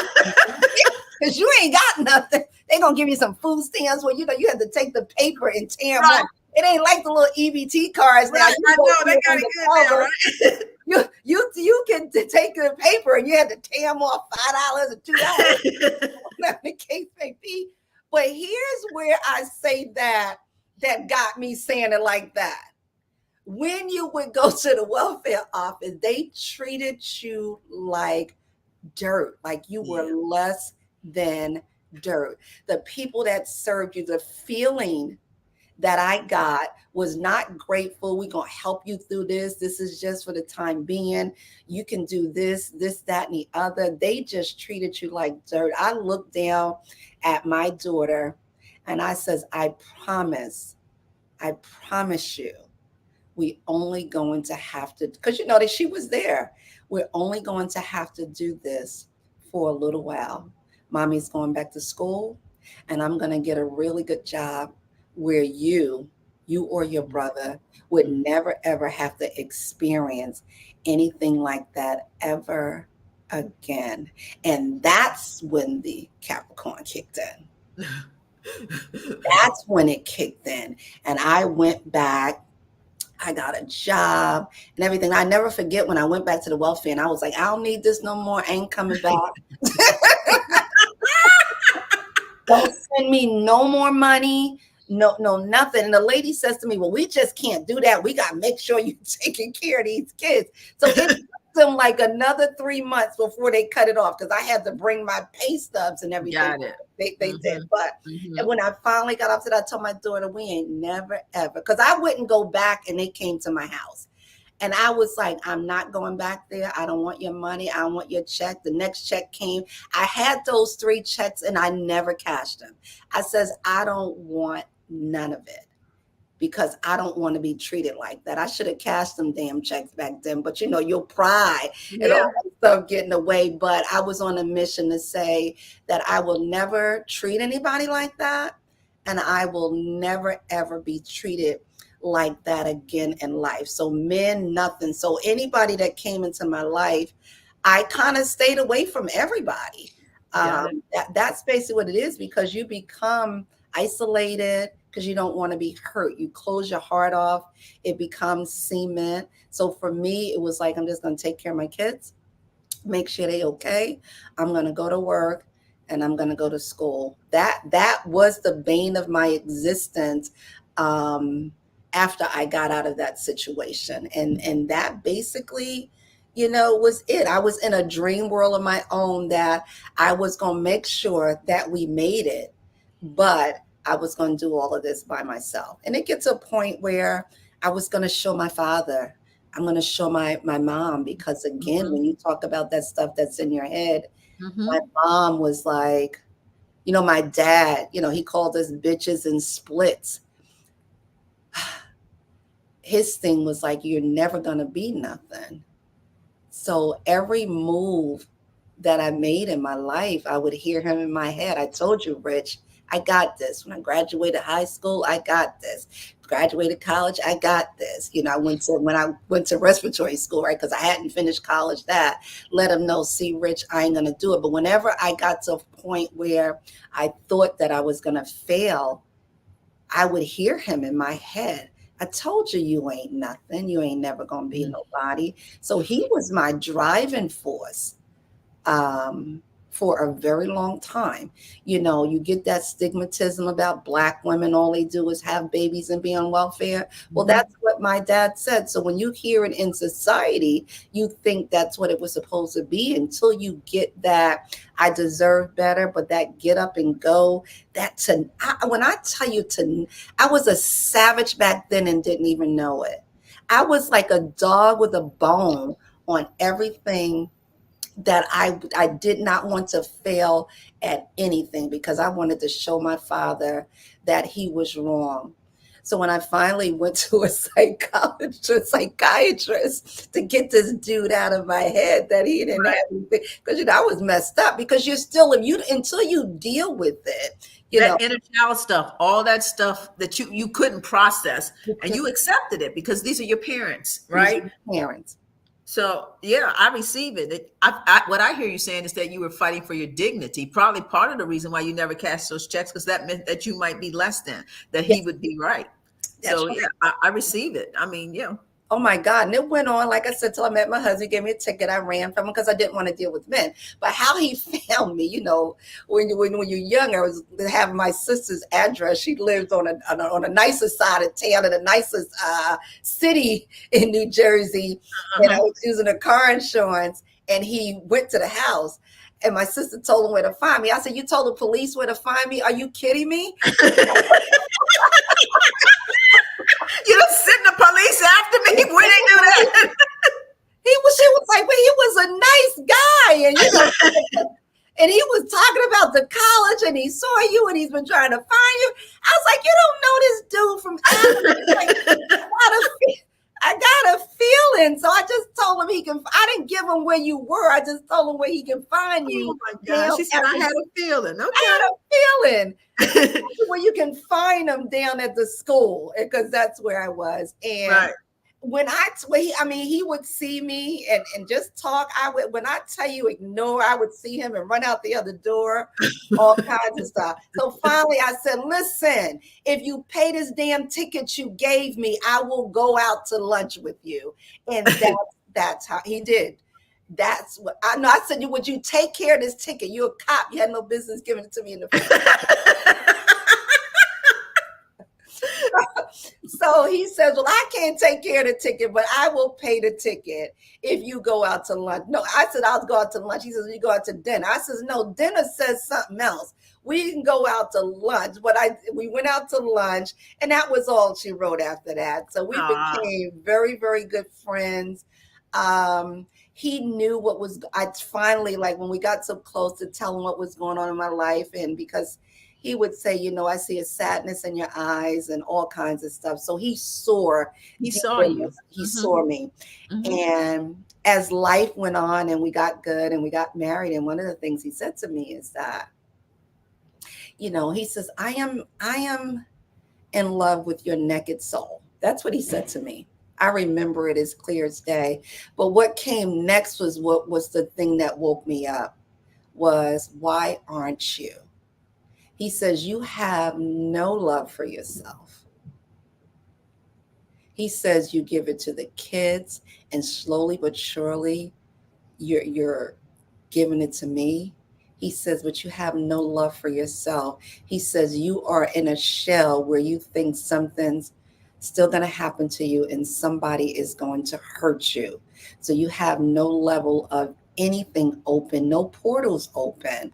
Speaker 2: because you ain't got nothing. They gonna give you some food stamps where you have to take the paper and tear them up. It ain't like the little EBT cards now.
Speaker 1: Right, I know they got it good now, right?
Speaker 2: You can take the paper and you had to tear them off $5 or $2, whatever the case may be. But here's where I say that got me saying it like that. When you would go to the welfare office, they treated you like dirt, like you were less than dirt. The people that served you, the feeling that I got was not grateful. We're going to help you through this. This is just for the time being. You can do this, that, and the other. They just treated you like dirt. I looked down at my daughter and I says, I promise you, we only going to have to, because that she was there. We're only going to have to do this for a little while. Mommy's going back to school and I'm going to get a really good job where you or your brother would never, ever have to experience anything like that ever again. And that's when the Capricorn kicked in. That's when it kicked in. And I went back. I got a job and everything. I never forget when I went back to the welfare and I was like, I don't need this no more. I ain't coming back. Don't send me no more money. No, nothing. And the lady says to me, well, we just can't do that. We got to make sure you're taking care of these kids. So it took them like another 3 months before they cut it off because I had to bring my pay stubs and everything.
Speaker 1: Got it.
Speaker 2: They did. But and when I finally got off to that, I told my daughter, we ain't never, ever, because I wouldn't go back and they came to my house. And I was like, I'm not going back there. I don't want your money. I don't want your check. The next check came. I had those 3 checks and I never cashed them. I says, I don't want none of it because I don't want to be treated like that. I should have cashed them damn checks back then. But your pride and all that stuff getting away. But I was on a mission to say that I will never treat anybody like that. And I will never, ever be treated like that again in life. So men, nothing. So anybody that came into my life, I kind of stayed away from everybody. That's basically what it is because you become isolated because you don't want to be hurt. You close your heart off. It becomes cement. So for me, it was like, I'm just going to take care of my kids, make sure they're okay. I'm going to go to work and I'm going to go to school. That was the bane of my existence. After I got out of that situation. And that basically Was it. I was in a dream world of my own that I was going to make sure that we made it, but I was going to do all of this by myself. And it gets to a point where I was going to show my father. I'm going to show my mom, because again,
Speaker 1: Mm-hmm.
Speaker 2: when you talk about that stuff that's in your head, my
Speaker 1: Mm-hmm.
Speaker 2: mom was like, my dad, he called us bitches and splits. His thing was like, you're never going to be nothing. So every move that I made in my life, I would hear him in my head. I told you, Rich, I got this. When I graduated high school, I got this. Graduated college, I got this. When I went to respiratory school, right? Because I hadn't finished college. That let him know, see, Rich, I ain't gonna do it. But whenever I got to a point where I thought that I was gonna fail, I would hear him in my head. I told you, you ain't nothing. You ain't never gonna be nobody. So he was my driving force, um, for a very long time. You get that stigmatism about Black women, all they do is have babies and be on welfare. Well,
Speaker 1: Mm-hmm.
Speaker 2: that's what my dad said. So when you hear it in society, you think that's what it was supposed to be until you get that I deserve better, but that get up and go, when I tell you I was a savage back then and didn't even know it. I was like a dog with a bone on everything, that I did not want to fail at anything, because I wanted to show my father that he was wrong. So when I finally went to a psychiatrist to get this dude out of my head, that he didn't have
Speaker 1: Right.
Speaker 2: anything, because I was messed up, because you're still, if you until you deal with it,
Speaker 1: That inner child stuff, all that stuff that you couldn't process,
Speaker 2: you
Speaker 1: and
Speaker 2: could,
Speaker 1: you accepted it because these are your parents,
Speaker 2: these
Speaker 1: right?
Speaker 2: are your parents.
Speaker 1: So yeah, I receive it. What I hear you saying is that you were fighting for your dignity. Probably part of the reason why you never cashed those checks, because that meant that you might be less than, that he
Speaker 2: Yes,
Speaker 1: would be right.
Speaker 2: that's
Speaker 1: So
Speaker 2: right.
Speaker 1: yeah, I receive it. I mean, yeah.
Speaker 2: Oh my God. And it went on, like I said, till I met my husband. He gave me a ticket. I ran from him because I didn't want to deal with men. But how he found me, when you're young, I was having my sister's address. She lived on a nicer side of town, in the nicest city in New Jersey. And I
Speaker 1: Uh-huh.
Speaker 2: was using a car insurance. And he went to the house. And my sister told him where to find me. I said, "You told the police where to find me? Are you kidding me?"
Speaker 1: You don't send the police after me. Where they do that?
Speaker 2: She was like, "Well, he was a nice guy," and and he was talking about the college, and he saw you, and he's been trying to find you. I was like, "You don't know this dude from Africa." Like, I got a feeling, so I just told him he can. I didn't give him where you were. I just told him where he can find
Speaker 1: Oh
Speaker 2: you
Speaker 1: my gosh.
Speaker 2: down
Speaker 1: She said
Speaker 2: at
Speaker 1: I
Speaker 2: the.
Speaker 1: had a feeling.
Speaker 2: I had a feeling
Speaker 1: Okay.
Speaker 2: where you can find him down at the school, because that's where I was. And
Speaker 1: Right.
Speaker 2: he would see me and just talk. When I tell you ignore, I would see him and run out the other door, all kinds of stuff. So finally I said, "Listen, if you pay this damn ticket you gave me, I will go out to lunch with you." And that's how he did. That's what I know. I said, "Would you take care of this ticket? You're a cop. You had no business giving it to me in the first." So he says, "Well, I can't take care of the ticket, but I will pay the ticket if you go out to lunch." No, I said, "I'll go out to lunch." He says, "You go out to dinner." I says, "No, dinner says something else. We can go out to lunch." But we went out to lunch, and that was all she wrote after that. So we
Speaker 1: Aw.
Speaker 2: became very, very good friends. He knew what was, I finally, like when we got so close, to tell him what was going on in my life. And because he would say, "I see a sadness in your eyes," and all kinds of stuff. So he saw
Speaker 1: He
Speaker 2: deep
Speaker 1: saw
Speaker 2: in
Speaker 1: you.
Speaker 2: this. He
Speaker 1: Hmm.
Speaker 2: saw me.
Speaker 1: Hmm.
Speaker 2: And as life went on and we got good and we got married, and one of the things he said to me is that, he says, I am in love with your naked soul. That's what he said to me. I remember it as clear as day. But what came next was what was the thing that woke me up, was, "Why aren't you?" He says, "You have no love for yourself." He says, "You give it to the kids, and slowly but surely you're giving it to me." He says, "But you have no love for yourself." He says, "You are in a shell where you think still going to happen to you, and somebody is going to hurt you. So you have no level of anything open, no portals open,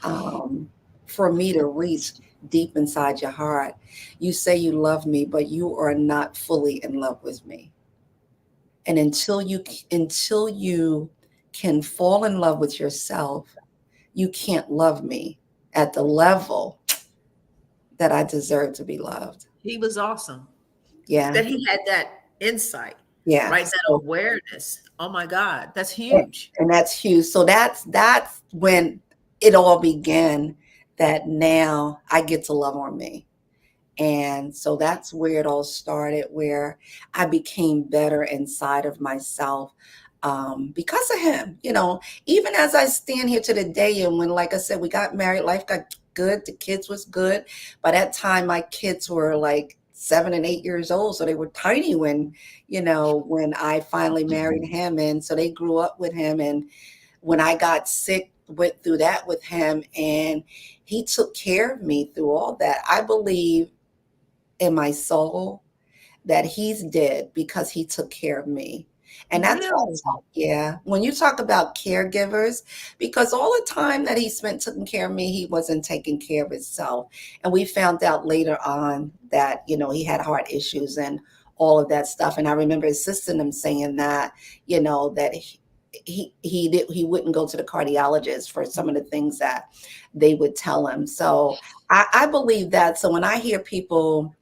Speaker 2: um, for me to reach deep inside your heart. You say you love me, but you are not fully in love with me. And until you can fall in love with yourself, you can't love me at the level that I deserve to be loved.
Speaker 1: He was awesome
Speaker 2: Yeah.
Speaker 1: that he had that insight,
Speaker 2: Yeah.
Speaker 1: right? That
Speaker 2: So,
Speaker 1: awareness. Oh my God, that's
Speaker 2: and
Speaker 1: huge.
Speaker 2: and that's huge. So that's when it all began, that now I get to love on me. And so that's where it all started, where I became better inside of myself, because of him. Even as I stand here to the day, and when, like I said, we got married, life got good, the kids was good. By that time, my kids were like 7 and 8 years old, so they were tiny when I finally married him, and so they grew up with him. And when I got sick, went through that with him, and he took care of me through all that. I believe in my soul that he's dead because he took care of me. And that's what I
Speaker 1: Really?
Speaker 2: talk. Yeah. When you talk about caregivers, because all the time that he spent taking care of me, he wasn't taking care of himself. And we found out later on that, he had heart issues and all of that stuff. And I remember his sister and him saying that he wouldn't go to the cardiologist for some of the things that they would tell him. So I believe that. So when I hear people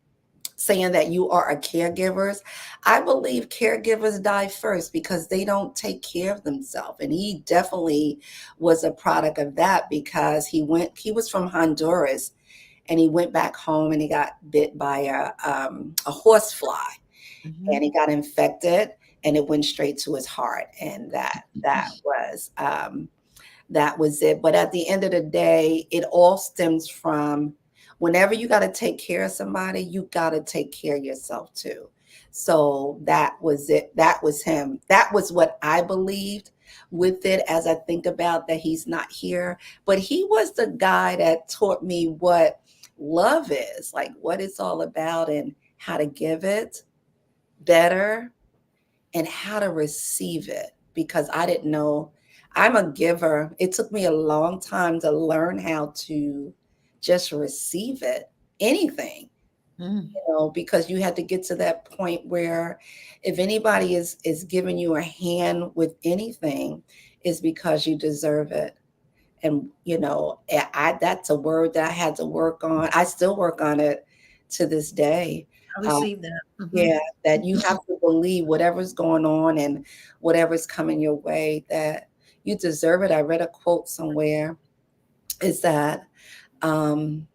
Speaker 2: saying that you are a caregivers, I believe caregivers die first because they don't take care of themselves. And he definitely was a product of that, because he was from Honduras, and he went back home and he got bit by a horse fly, and
Speaker 1: Mhm.
Speaker 2: he got infected, and it went straight to his heart. And that was it. But at the end of the day, it all stems from, whenever you got to take care of somebody, you got to take care of yourself too. So that was it. That was him. That was what I believed with it, as I think about that he's not here. But he was the guy that taught me what love is, like what it's all about, and how to give it better, and how to receive it, because I didn't know. I'm a giver. It took me a long time to learn how to just receive it, anything,
Speaker 1: Mm.
Speaker 2: because you had to get to that point where if anybody is giving you a hand with anything, is because you deserve it. And that's a word that I had to work on. I still work on it to this day.
Speaker 1: I
Speaker 2: Uh,
Speaker 1: received that. Mhm.
Speaker 2: yeah, that you have to believe whatever's going on and whatever's coming your way, that you deserve it. I read a quote somewhere, is that um,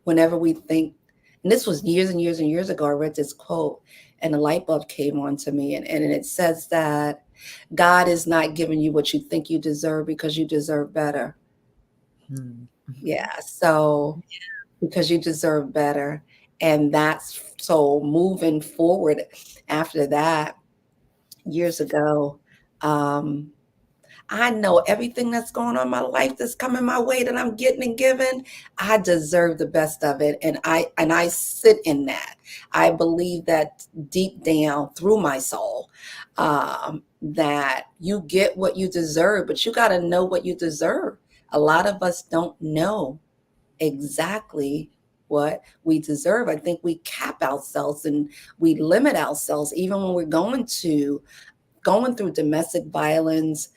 Speaker 2: whenever we think, and this was years and years and years ago, I read this quote, and a light bulb came on to me. And it says that God is not giving you what you think you deserve, because you deserve better.
Speaker 1: Mm.
Speaker 2: Yeah. So, because you deserve better. And that's so moving forward after that, years ago. Um, I know everything that's going on in my life that's coming my way, that I'm getting and giving, I deserve the best of it. And I sit in that. I believe that deep down through my soul, that you get what you deserve, but you got to know what you deserve. A lot of us don't know exactly what we deserve. I think we cap ourselves and we limit ourselves, even when we're going through domestic violence,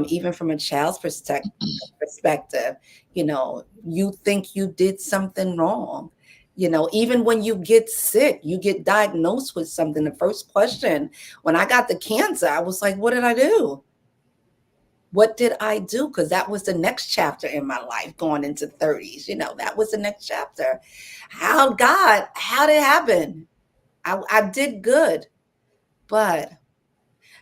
Speaker 2: even from a child's perspective. You think you did something wrong. Even when you get sick, you get diagnosed with something. The first question when I got the cancer, I was like, what did I do? What did I do? Because that was the next chapter in my life, going into 30s. That was the next chapter. How did it happen? I did good, but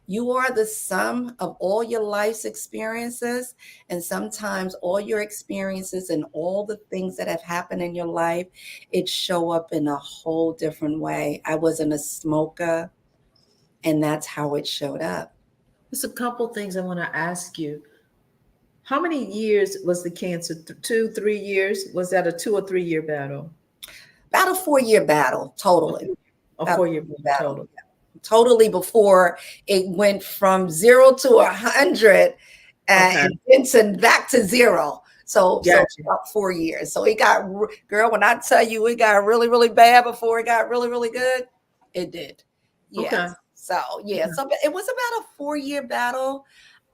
Speaker 2: you are the sum of all your life's experiences. And sometimes all your experiences and all the things that have happened in your life, it show up in a whole different way. I wasn't a smoker, and that's how it showed up.
Speaker 1: There's a couple things I want to ask you. How many years was the cancer? 2, 3 years? Was that a 2 or 3 year battle?
Speaker 2: About a 4-year battle, totally.
Speaker 1: A
Speaker 2: About
Speaker 1: 4 year
Speaker 2: battle.
Speaker 1: total.
Speaker 2: Totally before it went from 0 to 100
Speaker 1: Okay.
Speaker 2: and then back to zero. So
Speaker 1: Gotcha.
Speaker 2: about 4 years. So it got, girl, when I tell you it got really, really bad before it got really, really good, it did.
Speaker 1: Okay.
Speaker 2: Yes. So yeah,
Speaker 1: Okay.
Speaker 2: so it was about a 4 year battle.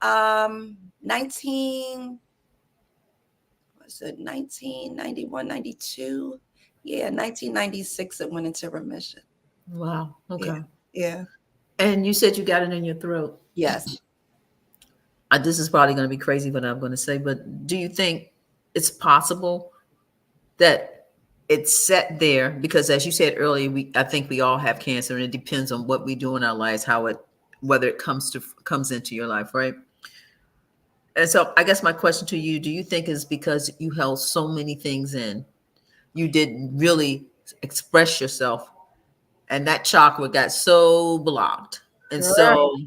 Speaker 2: 19, was it 1991, 92? Yeah, 1996 it went into remission.
Speaker 1: Wow.
Speaker 2: Yeah.
Speaker 1: Okay.
Speaker 2: Yeah.
Speaker 1: And you said you got it in your throat.
Speaker 2: Yes.
Speaker 1: This is probably going to be crazy what I'm going to say, but do you think it's possible that it's set there? Because as you said earlier, I think we all have cancer, and it depends on what we do in our lives, how it whether it comes into your life, right? And so I guess my question to you, do you think is because you held so many things in, you didn't really express yourself, and that chakra got so blocked? And
Speaker 2: Girl.
Speaker 1: so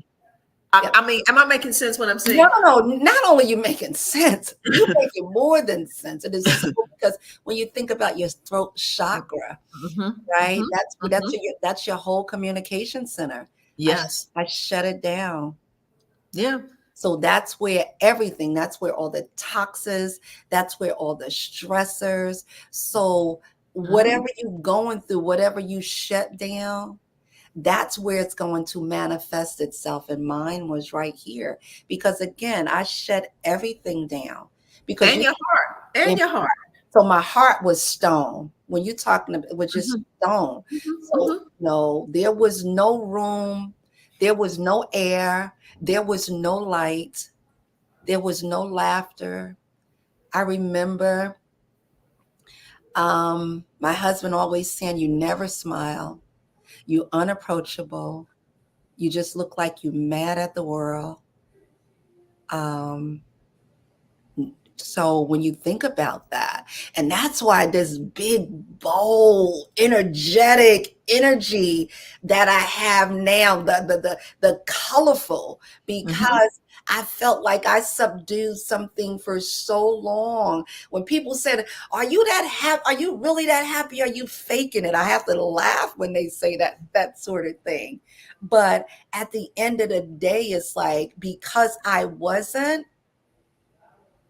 Speaker 1: I mean, am I making sense what I'm
Speaker 2: No,
Speaker 1: saying?
Speaker 2: no, no. Not only you making sense, you making more than sense. It is so because when you think about your throat chakra,
Speaker 1: Hmm.
Speaker 2: right?
Speaker 1: Hmm.
Speaker 2: That's
Speaker 1: Hmm.
Speaker 2: your whole communication center.
Speaker 1: Yes.
Speaker 2: I shut it down.
Speaker 1: Yeah.
Speaker 2: So that's where everything, that's where all the toxins, that's where all the stressors. So
Speaker 1: Hmm.
Speaker 2: whatever you going through, whatever you shut down, that's where it's going to manifest itself. And mine was right here. Because again, I shut everything down. Because
Speaker 1: And
Speaker 2: you
Speaker 1: your heart. And
Speaker 2: and
Speaker 1: your heart.
Speaker 2: so my heart was stone. When you're talking about it was just
Speaker 1: Hmm.
Speaker 2: stone. So
Speaker 1: Hmm.
Speaker 2: no, there was no room, there was no air, there was no light, there was no laughter. I remember my husband always saying, "You never smile, you unapproachable, you just look like you mad at the world." Um, so when you think about that, and that's why this big, bold, energetic energy that I have now, the colorful,
Speaker 1: Hmm.
Speaker 2: because I felt like I subdued something for so long. When people said, "Are you that happy? Are you really that happy? Are you faking it?" I have to laugh when they say that sort of thing. But at the end of the day, it's like because I wasn't,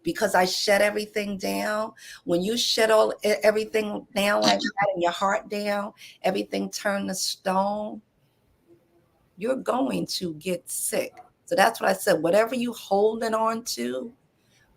Speaker 2: because I shut everything down. When you shut everything down like that and your heart down, everything turned to stone, you're going to get sick. So that's what I said. Whatever you holding on to,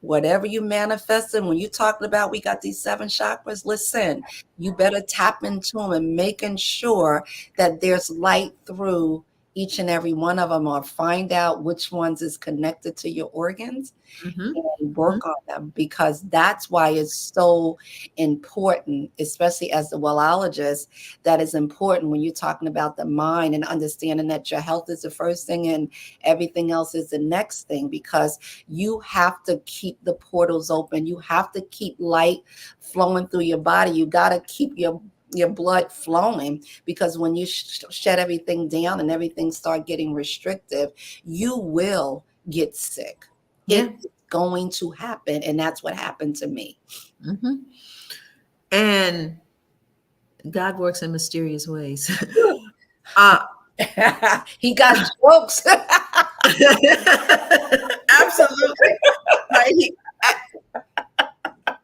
Speaker 2: whatever you manifesting, when you're talking about we got these 7 chakras, listen, you better tap into them and making sure that there's light through each and every one of them, or find out which ones is connected to your organs
Speaker 1: Hmm.
Speaker 2: and
Speaker 1: Hmm.
Speaker 2: work on them, because that's why it's so important, especially as the wellologist, that is important when you're talking about the mind and understanding that your health is the first thing and everything else is the next thing, because you have to keep the portals open. You have to keep light flowing through your body. You got to keep your blood flowing, because when you shut everything down and everything start getting restrictive, you will get sick.
Speaker 1: Yeah.
Speaker 2: It's going to happen. And that's what happened to me.
Speaker 1: Hmm. And God works in mysterious ways. uh,
Speaker 2: He got jokes.
Speaker 1: absolutely. Right.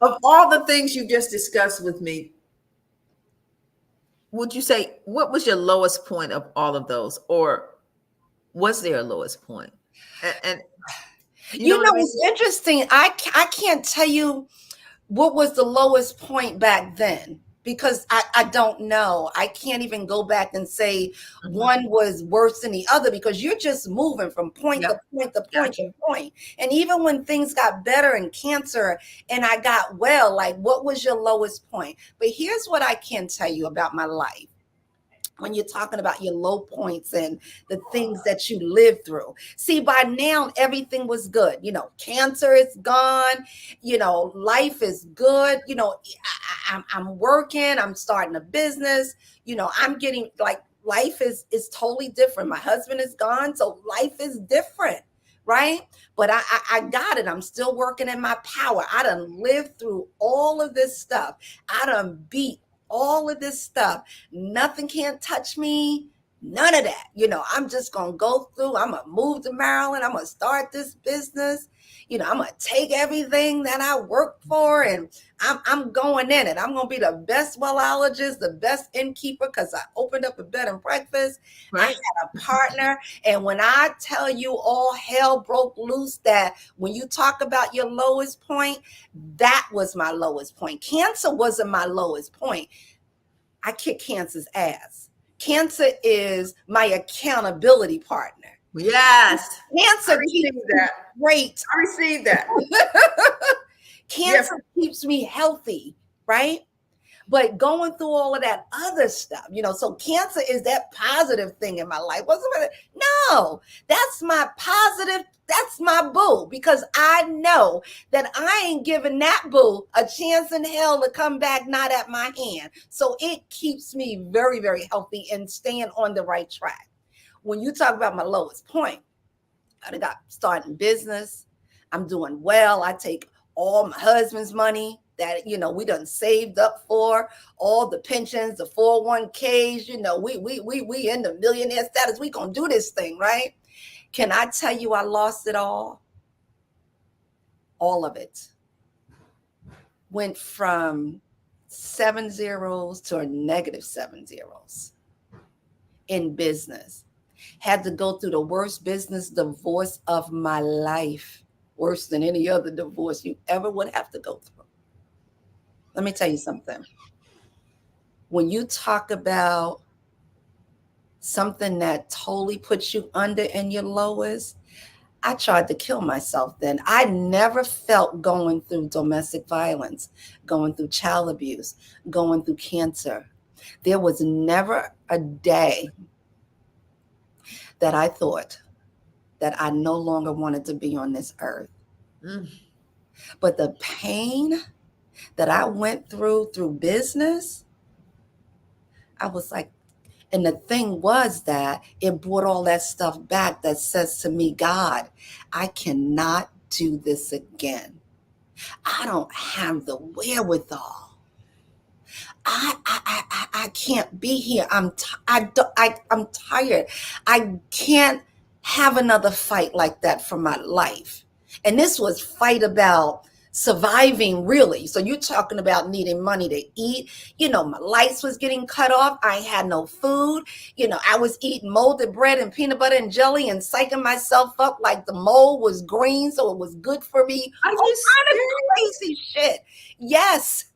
Speaker 1: Of all the things you just discussed with me, would you say what was your lowest point of all of those, or was there a lowest point? And you know
Speaker 2: You
Speaker 1: what I
Speaker 2: know,
Speaker 1: mean?
Speaker 2: it's interesting. I can't tell you what was the lowest point back then, because I don't know. I can't even go back and say
Speaker 1: Hmm.
Speaker 2: one was worse than the other, because you're just moving from point
Speaker 1: Yep.
Speaker 2: to point to point
Speaker 1: Gotcha.
Speaker 2: to point. And even when things got better in cancer and I got well, like what was your lowest point? But here's what I can tell you about my life. When you're talking about your low points and the things that you lived through. See, by now, everything was good. You know, cancer is gone. You know, life is good. You know, I'm working, I'm starting a business. You know, I'm getting like life is totally different. My husband is gone, so life is different. Right. But I got it. I'm still working in my power. I done lived through all of this stuff. I done beat all of this stuff. Nothing can't touch me. None of that. I'm just going to go through. I'm going to move to Maryland. I'm going to start this business. I'm going to take everything that I worked for and I'm going in it. I'm going to be the best wellologist, the best innkeeper because I opened up a bed and breakfast.
Speaker 1: Right.
Speaker 2: I had a partner. And when I tell you all hell broke loose, that when you talk about your lowest point, that was my lowest point. Cancer wasn't my lowest point. I kick Cancer's ass. Cancer is my accountability partner.
Speaker 1: Yes.
Speaker 2: Cancer keeps
Speaker 1: that.
Speaker 2: Great.
Speaker 1: I received that.
Speaker 2: Cancer keeps me healthy, right? But going through all of that other stuff, so cancer is that positive thing in my life. No, that's my positive. That's my boo, because I know that I ain't giving that boo a chance in hell to come back not at my hand. So it keeps me very, very healthy and staying on the right track. When you talk about my lowest point, I got starting business. I'm doing well. I take all my husband's money that, we done saved up for, all the pensions, the 401ks, we in the millionaire status. We gonna do this thing, right? Can I tell you I lost it all? All of it. Went from 7 zeros to a negative 7 zeros in business. Had to go through the worst business divorce of my life, worse than any other divorce you ever would have to go through. Let me tell you something. When you talk about something that totally puts you under in your lowest, I tried to kill myself then. I never felt going through domestic violence, going through child abuse, going through cancer. There was never a day that I thought that I no longer wanted to be on this earth. But the pain that I went through business, I was like, and the thing was that it brought all that stuff back that says to me, God, I cannot do this again. I don't have the wherewithal. I can't be here. I'm tired. I can't have another fight like that for my life. And this was fight about surviving, really. So you're talking about needing money to eat. My lights was getting cut off. I had no food. I was eating molded bread and peanut butter and jelly and psyching myself up like the mold was green, so it was good for me.
Speaker 1: Are you
Speaker 2: kind of crazy shit. Yes.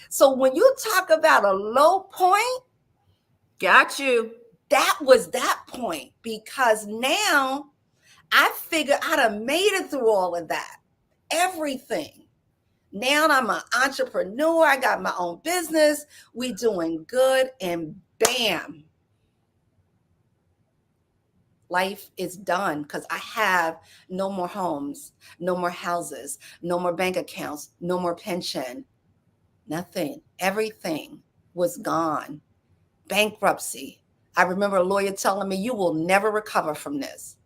Speaker 2: So when you talk about a low point,
Speaker 1: got you.
Speaker 2: That was that point, because now I figured I'd have made it through all of that, everything. Now I'm an entrepreneur. I got my own business. We doing good, and bam, life is done, because I have no more homes, no more houses, no more bank accounts, no more pension, nothing. Everything was gone. Bankruptcy. I remember a lawyer telling me, you will never recover from this.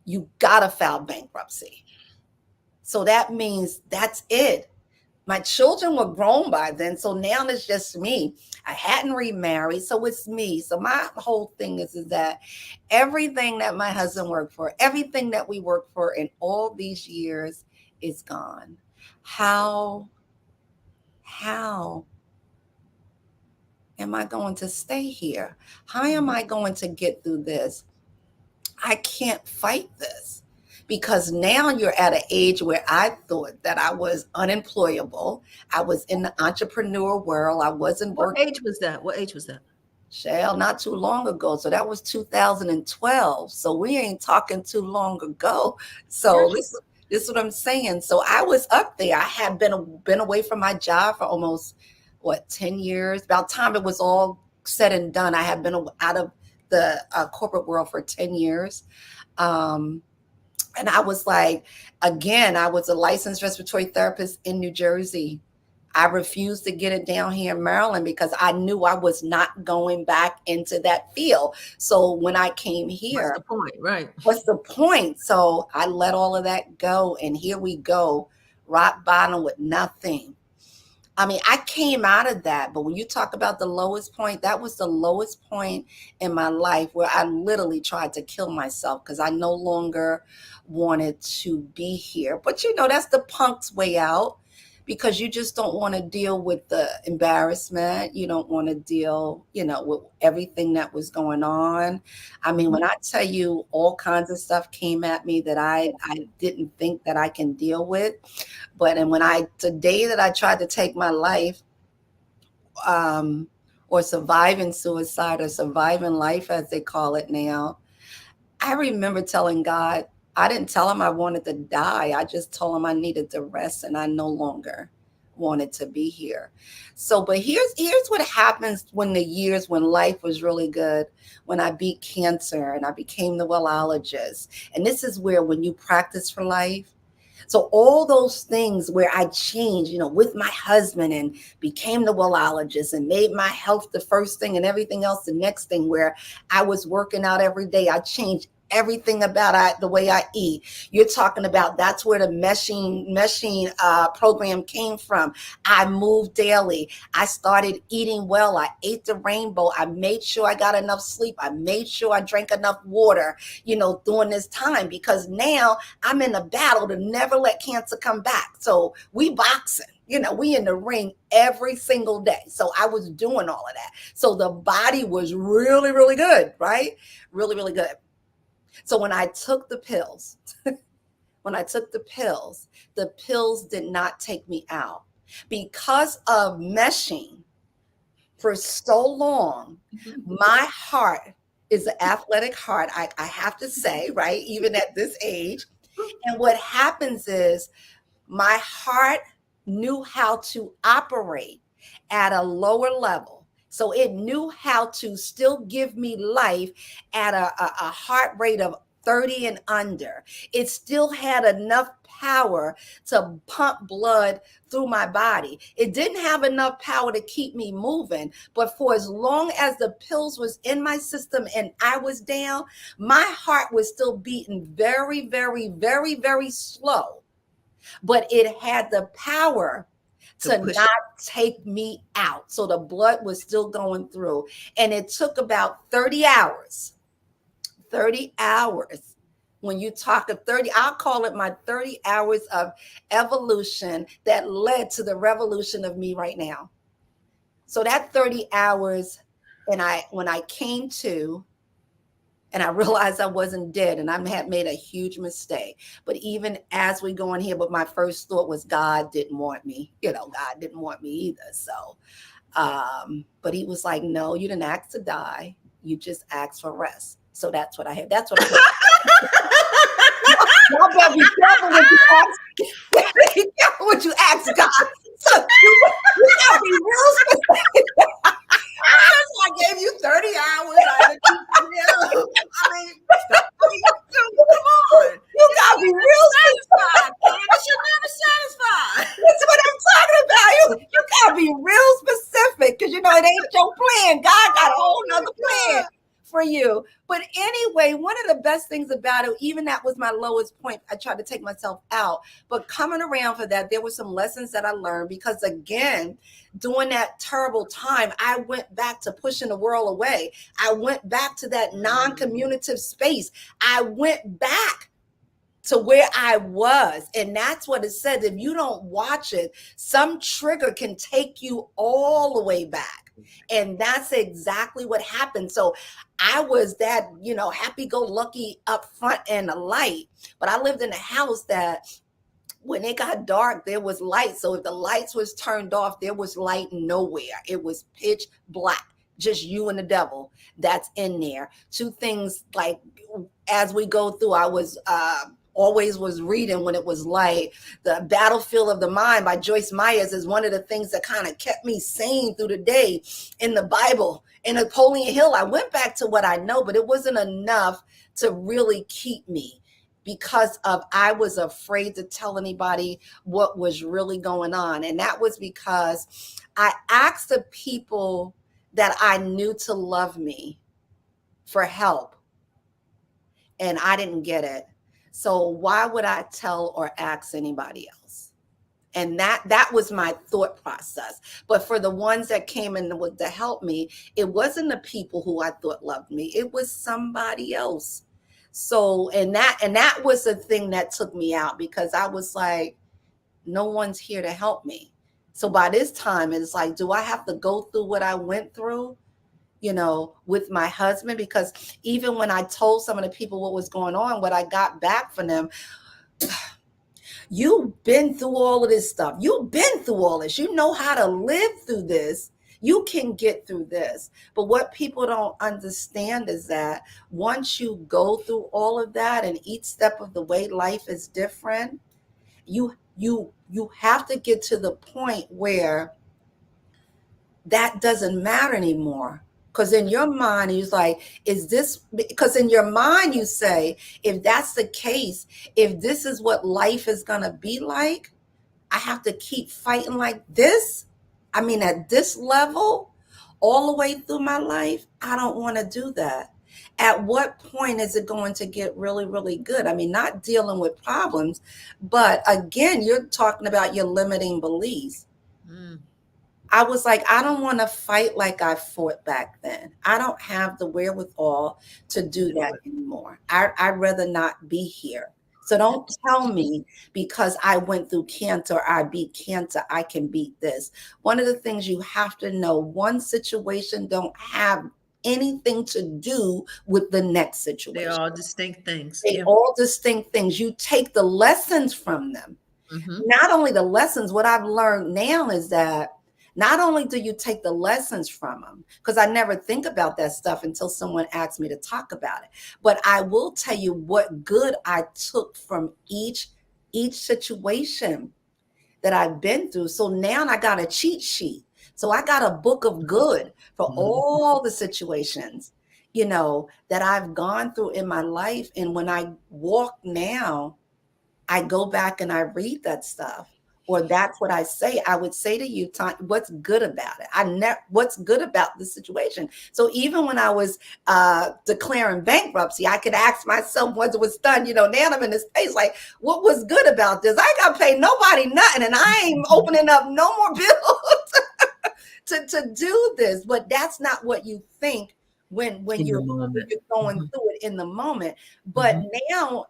Speaker 2: You gotta file bankruptcy. So that means that's it. My children were grown by then, so now it's just me. I hadn't remarried, so it's me. So my whole thing is that everything that my husband worked for, everything that we worked for in all these years is gone. How am I going to stay here? How am I going to get through this? I can't fight this. Because now you're at an age where I thought that I was unemployable. I was in the entrepreneur world. I wasn't working.
Speaker 1: What age was that?
Speaker 2: Shell, not too long ago. So that was 2012. So we ain't talking too long ago. So this is what I'm saying. So I was up there. I had been away from my job for almost 10 years. About time it was all said and done, I had been out of the corporate world for 10 years. And I was like, again, I was a licensed respiratory therapist in New Jersey. I refused to get it down here in Maryland because I knew I was not going back into that field. So when I came here,
Speaker 1: what's the point, right?
Speaker 2: What's the point? So I let all of that go. And here we go, rock bottom with nothing. I mean, I came out of that, but when you talk about the lowest point, that was the lowest point in my life where I literally tried to kill myself because I no longer wanted to be here. But you know, that's the punk's way out because you just don't want to deal with the embarrassment. You don't want to deal, you know, with everything that was going on. I mean, when
Speaker 1: Mhm.
Speaker 2: I tell you all kinds of stuff came at me that I didn't think that I can deal with. But and when the day that I tried to take my life, um, or surviving suicide or surviving life as they call it now, I remember telling God, I didn't tell him I wanted to die. I just told him I needed to rest and I no longer wanted to be here. So, but here's what happens when the years when life was really good, when I beat cancer and I became the wellologist. And this is where when you practice for life, so all those things where I changed, you know, with my husband and became the wellologist and made my health the first thing and everything else the next thing, where I was working out every day. I changed everything about the way I eat. You're talking about that's where the meshing program came from. I moved daily. I started eating well. I ate the rainbow. I made sure I got enough sleep. I made sure I drank enough water, you know, during this time, because now I'm in a battle to never let cancer come back. So we boxing, you know, we in the ring every single day. So I was doing all of that. So the body was really, really good, right? Really, really good. So when I took the pills, when I took the pills did not take me out because of meshing for so long. My heart is an athletic heart, I have to say, right? Even at this age. And what happens is my heart knew how to operate at a lower level. So it knew how to still give me life at a heart rate of 30 and under. It still had enough power to pump blood through my body. It didn't have enough power to keep me moving, but for as long as the pills was in my system and I was down, my heart was still beating very, very, very, very slow, but it had the power
Speaker 1: To
Speaker 2: to
Speaker 1: push
Speaker 2: not take me out. So the blood was still going through. And it took about 30 hours. 30 hours. When you talk of 30, I'll call it my 30 hours of evolution that led to the revolution of me right now. So that 30 hours, and when I came to, and I realized I wasn't dead and I had made a huge mistake. But even as we go in here, but my first thought was God didn't want me. You know, God didn't want me either. So, but he was like, no, you didn't ask to die. You just asked for rest. So that's what I had. That's what I had. Y'all better be careful what you ask. Be careful what you ask God. So you gotta be real specific.
Speaker 1: I gave you 30 hours. I let you, I mean, stop. Come on.
Speaker 2: You gotta be real specific.
Speaker 1: Satisfied, Candace. You're never satisfied.
Speaker 2: That's what I'm talking about. You gotta be real specific because you know it ain't your plan. God got a
Speaker 1: Oh
Speaker 2: whole
Speaker 1: my
Speaker 2: nother plan
Speaker 1: God.
Speaker 2: for you. But anyway, one of the best things about it, even that was my lowest point. I tried to take myself out. But coming around for that, there were some lessons that I learned because again, during that terrible time, I went back to pushing the world away. I went back to that non-communicative space. I went back to where I was. And that's what it says. If you don't watch it, some trigger can take you all the way back. And that's exactly what happened. So I was that, you know, happy go lucky up front and the light. But I lived in a house that when it got dark, there was light. So if the lights was turned off, there was light nowhere. It was pitch black, just you and the devil that's in there. Two things like as we go through, I was always was reading when it was light. The Battlefield of the Mind by Joyce Myers is one of the things that kind of kept me sane through the day in the Bible. In Napoleon Hill, I went back to what I know, but it wasn't enough to really keep me because of I was afraid to tell anybody what was really going on. And that was because I asked the people that I knew to love me for help and I didn't get it. So why would I tell or ask anybody else? And that was my thought process. But for the ones that came in to help me, it wasn't the people who I thought loved me. It was somebody else. So, and that was the thing that took me out, because I was like, no one's here to help me. So by this time, it's like, do I have to go through what I went through, with my husband? Because even when I told some of the people what was going on, what I got back from them, you've been through all of this stuff. You've been through all this. You know how to live through this. You can get through this. But what people don't understand is that once you go through all of that, and each step of the way, life is different, you have to get to the point where that doesn't matter anymore. Because in your mind, you're like, is this, because in your mind, you say, if that's the case, if this is what life is going to be like, I have to keep fighting like this. I mean, at this level, all the way through my life, I don't want to do that. At what point is it going to get really, really good? I mean, not dealing with problems, but again, you're talking about your limiting beliefs.
Speaker 1: Mm.
Speaker 2: I was like, I don't want to fight like I fought back then. I don't have the wherewithal to do that anymore. I'd rather not be here. So don't tell me because I went through cancer, I beat cancer, I can beat this. One of the things you have to know, one situation don't have anything to do with the next
Speaker 1: They're
Speaker 2: situation.
Speaker 1: all distinct things.
Speaker 2: They
Speaker 1: Yeah.
Speaker 2: all distinct things. You take the lessons from them.
Speaker 1: Mm-hmm.
Speaker 2: Not only the lessons, what I've learned now is that not only do you take the lessons from them, because I never think about that stuff until someone asks me to talk about it, but I will tell you what good I took from each situation that I've been through. So now I got a cheat sheet. So I got a book of good for all the situations, that I've gone through in my life. And when I walk now, I go back and I read that stuff, or that's what I say. I would say to you, what's good about it? What's good about the situation? So even when I was declaring bankruptcy, I could ask myself once it was done, now I'm in this space like, what was good about this? I ain't got to pay nobody nothing, and I ain't opening up no more bills to do this. But that's not what you think when you're going through it in the moment. But now,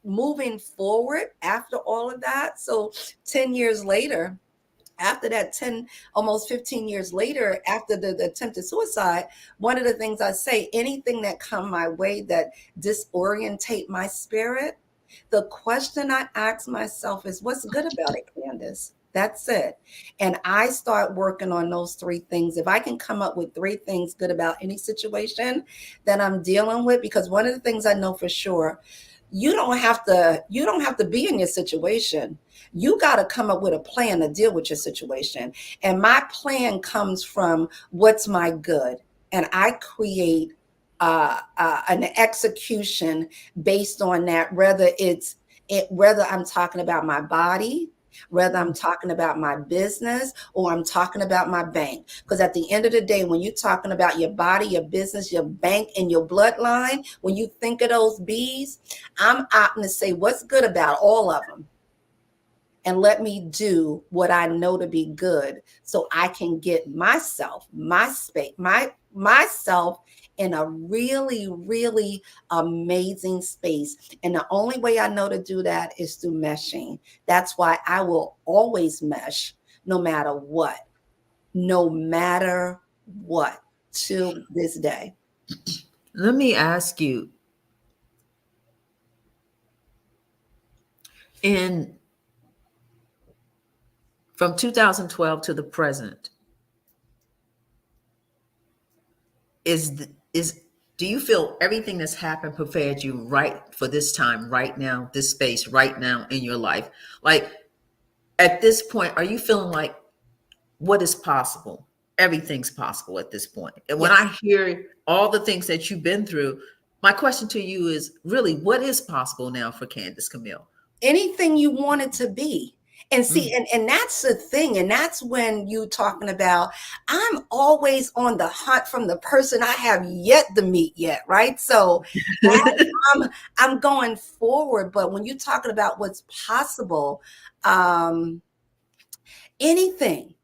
Speaker 2: moving forward after all of that, so 10 years later, after that, 10 almost 15 years later, after the attempted suicide, one of the things I say, anything that come my way that disorientate my spirit, the question I ask myself is, what's good about it, Candice? That's it. And I start working on those three things. If I can come up with three things good about any situation that I'm dealing with, because one of the things I know for sure, you don't have to be in your situation. You got to come up with a plan to deal with your situation. And my plan comes from what's my good. And I create an execution based on that, whether I'm talking about my body, whether I'm talking about my business, or I'm talking about my bank. Because at the end of the day, when you're talking about your body, your business, your bank, and your bloodline, when you think of those B's, I'm opting to say what's good about all of them. And let me do what I know to be good so I can get myself, my space, myself in a really, really amazing space. And the only way I know to do that is through meshing. That's why I will always mesh no matter what, till this day.
Speaker 1: Let me ask you, from 2012 to the present, do you feel everything that's happened prepared you right for this time, right now, this space, right now in your life? Like, at this point, are you feeling like what is possible? Everything's possible at this point. And when I hear all the things that you've been through, my question to you is really, what is possible now for Candice Camille?
Speaker 2: Anything you want it to be. And see, and that's the thing. And that's when you talking about, I'm always on the hunt from the person I have yet to meet yet, right? So I'm going forward. But when you're talking about what's possible, anything.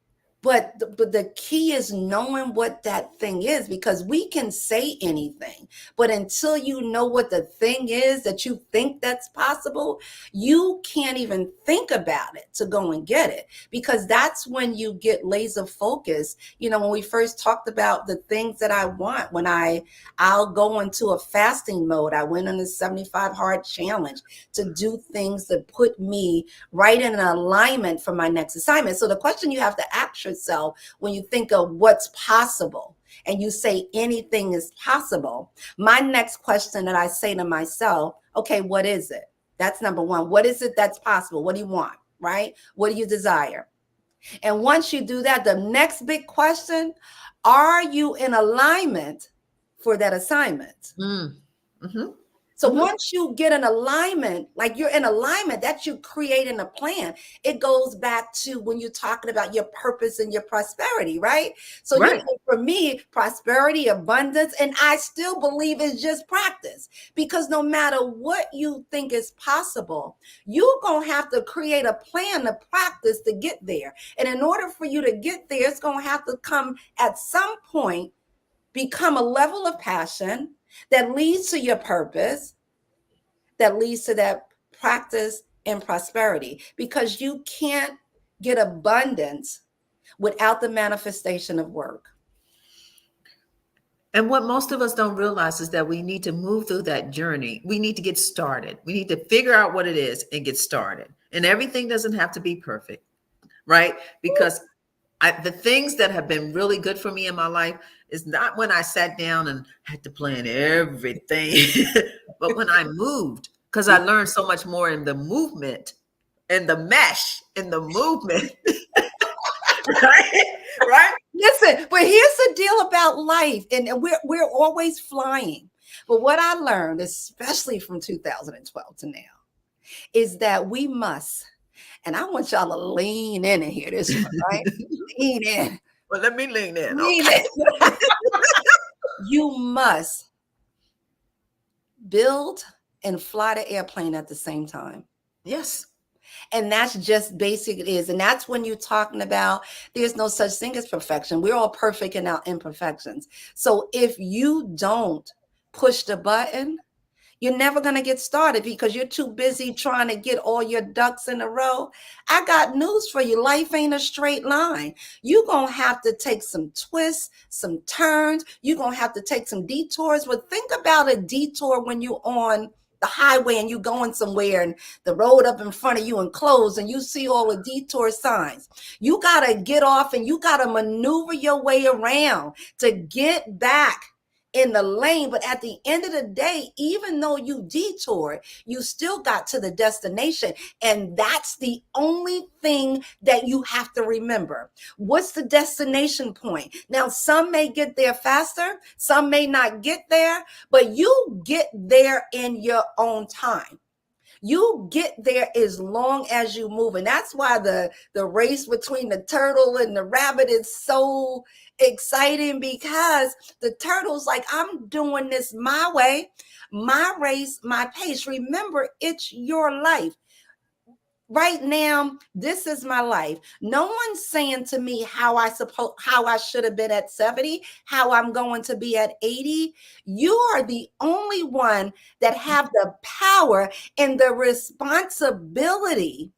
Speaker 2: But the key is knowing what that thing is, because we can say anything, but until you know what the thing is that you think that's possible, you can't even think about it to go and get it, because that's when you get laser focused. When we first talked about the things that I want, I'll go into a fasting mode. I went on a 75 hard challenge to do things that put me right in an alignment for my next assignment. So the question you have to ask yourself when you think of what's possible and you say anything is possible, my next question that I say to myself, okay, what is it? That's number one. What is it that's possible? What do you want? Right? What do you desire? And once you do that, the next big question, are you in alignment for that assignment?
Speaker 1: Mm-hmm.
Speaker 2: So once you get an alignment, like you're in alignment, that you creating a plan, it goes back to when you're talking about your purpose and your prosperity, right? So
Speaker 1: Right.
Speaker 2: for me, prosperity, abundance, and I still believe it's just practice, because no matter what you think is possible, you're going to have to create a plan to practice to get there. And in order for you to get there, it's going to have to come at some point, become a level of passion that leads to your purpose, that leads to that practice and prosperity, because you can't get abundance without the manifestation of work.
Speaker 1: And what most of us don't realize is that we need to move through that journey. We need to get started. We need to figure out what it is and get started. And everything doesn't have to be perfect, right? Because the things that have been really good for me in my life is not when I sat down and had to plan everything, but when I moved, because I learned so much more in the movement and the mesh in the movement. Right? Right?
Speaker 2: Listen, but here's the deal about life, and we're always flying. But what I learned, especially from 2012 to now, is that we must, and I want y'all to lean in and hear this one, right? Lean in.
Speaker 1: Well, let me lean in.
Speaker 2: Lean
Speaker 1: Okay.
Speaker 2: in. You must build and fly the airplane at the same time.
Speaker 1: Yes.
Speaker 2: And that's just basic it is. And that's when you're talking about there's no such thing as perfection. We're all perfect in our imperfections. So if you don't push the button, you're never going to get started because you're too busy trying to get all your ducks in a row. I got news for you. Life ain't a straight line. You're going to have to take some twists, some turns. You're going to have to take some detours. But think about a detour when you're on the highway and you going somewhere and the road up in front of you and closed and you see all the detour signs. You got to get off and you got to maneuver your way around to get back in the lane. But at the end of the day, even though you detoured, you still got to the destination. And that's the only thing that you have to remember. What's the destination point? Now, some may get there faster, some may not get there, but you get there in your own time. You get there as long as you move. And that's why the race between the turtle and the rabbit is so exciting, because the turtle's like, I'm doing this my way, my race, my pace. Remember, it's your life. Right now, this is my life. No one's saying to me how I should have been at 70, how I'm going to be at 80. You are the only one that have the power and the responsibility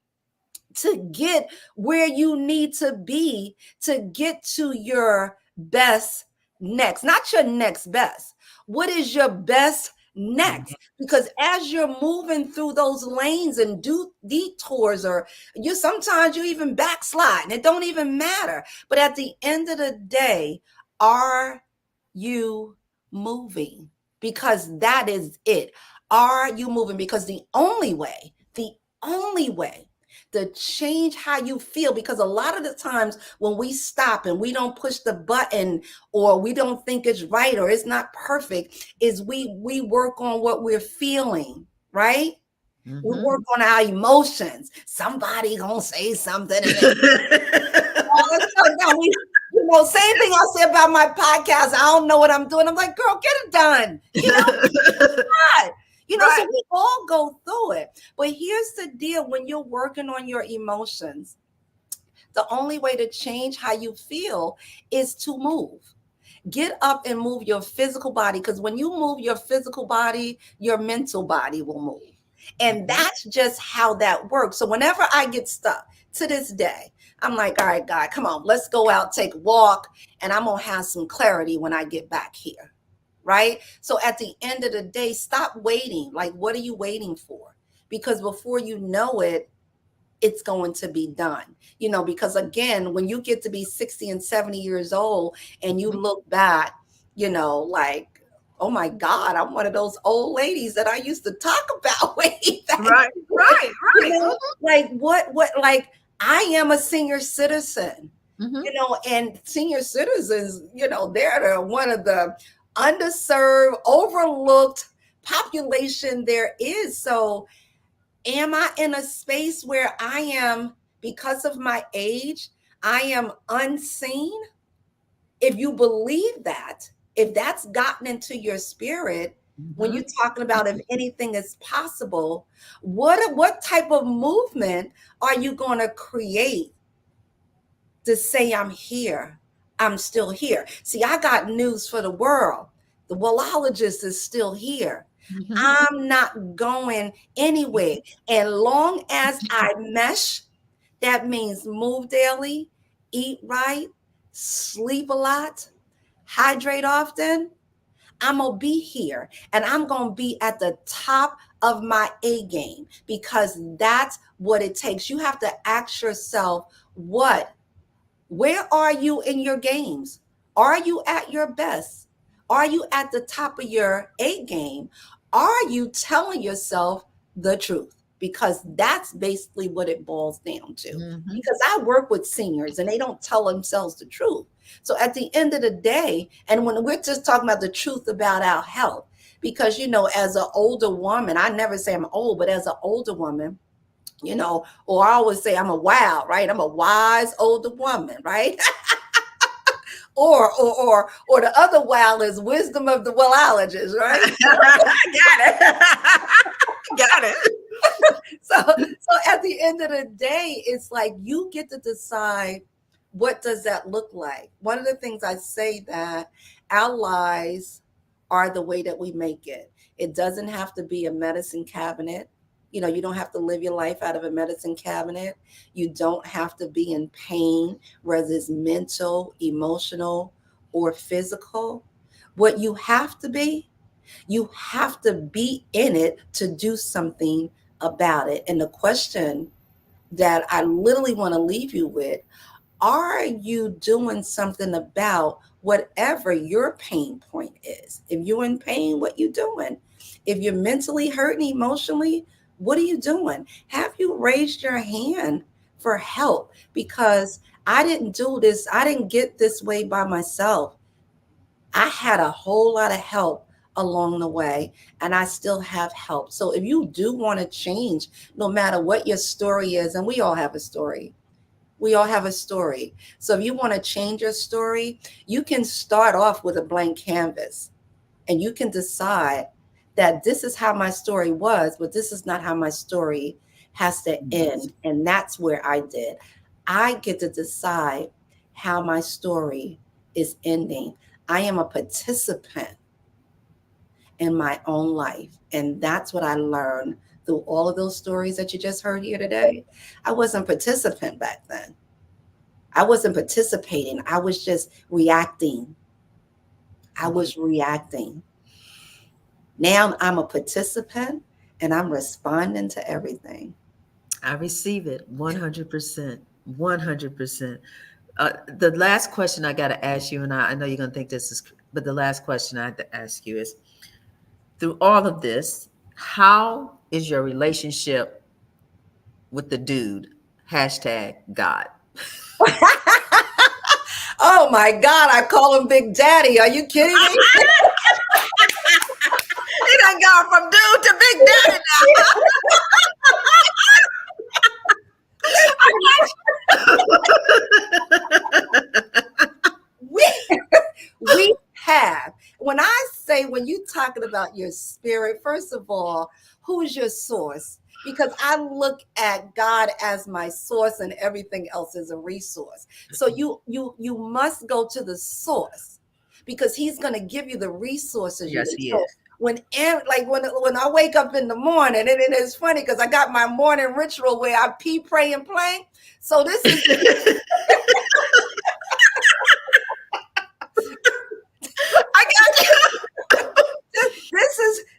Speaker 2: to get where you need to be to get to your best next, not your next best. What is your best next? Because as you're moving through those lanes and do detours, or sometimes you even backslide and it don't even matter. But at the end of the day, are you moving? Because that is it. Are you moving? Because the only way to change how you feel, because a lot of the times when we stop and we don't push the button, or we don't think it's right or it's not perfect, is we work on what we're feeling, right? We work on our emotions. Somebody gonna say something. Same thing I say about my podcast. I don't know what I'm doing. I'm like, girl, get it done. So we all go through it. But here's the deal: when you're working on your emotions, The only way to change how you feel is to move. Get up and move your physical body, because when you move your physical body, your mental body will move. And
Speaker 1: Mhm.
Speaker 2: that's just how that works. So whenever I get stuck to this day, I'm like, all right, God, come on, let's go out, take a walk, and I'm going to have some clarity when I get back here. Right? So at the end of the day, stop waiting. Like, what are you waiting for? Because before you know it, it's going to be done. Because again, when you get to be 60 and 70 years old and you
Speaker 1: Mhm.
Speaker 2: look back, like, oh my God, I'm one of those old ladies that I used to talk about way back
Speaker 1: Right,
Speaker 2: then.
Speaker 1: right, right.
Speaker 2: Like like I am a senior citizen,
Speaker 1: Mhm.
Speaker 2: and senior citizens, they're one of the underserved, overlooked population there is. So am I in a space where I am, because of my age, I am unseen? If you believe that, if that's gotten into your spirit, when you're
Speaker 1: Mhm.
Speaker 2: talking about if anything is possible, what type of movement are you going to create to say I'm here? I'm still here. See, I got news for the world. The wellologist is still here.
Speaker 1: Mhm.
Speaker 2: I'm not going anywhere. And long as I mesh, that means move daily, eat right, sleep a lot, hydrate often, I'm going to be here, and I'm going to be at the top of my A game, because that's what it takes. You have to ask yourself, where are you in your games? Are you at your best? Are you at the top of your A game? Are you telling yourself the truth? Because that's basically what it boils down to.
Speaker 1: Mhm.
Speaker 2: Because I work with seniors and they don't tell themselves the truth. So at the end of the day, and when we're just talking about the truth about our health, because, as an older woman, I never say I'm old, but as an older woman, or I always say I'm a wild, right? I'm a wise older woman, right? or the other wild is wisdom of the wellologist, right?
Speaker 1: Got it. Got it.
Speaker 2: So at the end of the day, it's like you get to decide, what does that look like? One of the things I say, that our lives are the way that we make it. It doesn't have to be a medicine cabinet. You don't have to live your life out of a medicine cabinet. You don't have to be in pain, whether it's mental, emotional, or physical. What you have to be in it to do something about it. And the question that I literally want to leave you with, are you doing something about whatever your pain point is? If you're in pain, what you doing? If you're mentally hurting emotionally, what are you doing? Have you raised your hand for help? Because I didn't do this, I didn't get this way by myself. I had a whole lot of help along the way, and I still have help. So if you do want to change, no matter what your story is, and we all have a story, we all have a story. So if you want to change your story, you can start off with a blank canvas, and you can decide that this is how my story was, but this is not how my story has to end. And that's where I did. I get to decide how my story is ending. I am a participant in my own life. And that's what I learned through all of those stories that you just heard here today. I wasn't a participant back then. I wasn't participating. I was just reacting. I was reacting. Now I'm a participant and I'm responding to everything.
Speaker 1: I receive it 100%. 100%. The last question I got to ask you, and I know you're going to think this is, but the last question I have to ask you is, through all of this, how is your relationship with the dude? Hashtag God.
Speaker 2: Oh my God, I call him Big Daddy. Are you kidding me?
Speaker 1: He done gone from dude to Big Daddy now.
Speaker 2: we, we have. When I say, when you talking about your spirit, first of all, Who is your source? Because I look at God as my source and everything else is a resource. So you must go to the source because he's going to give you the resources you
Speaker 1: Yes,
Speaker 2: need.
Speaker 1: he
Speaker 2: So
Speaker 1: is.
Speaker 2: when I wake up in the morning, and it is funny because I got my morning ritual where I pee, pray, and play. So this is
Speaker 1: I got you.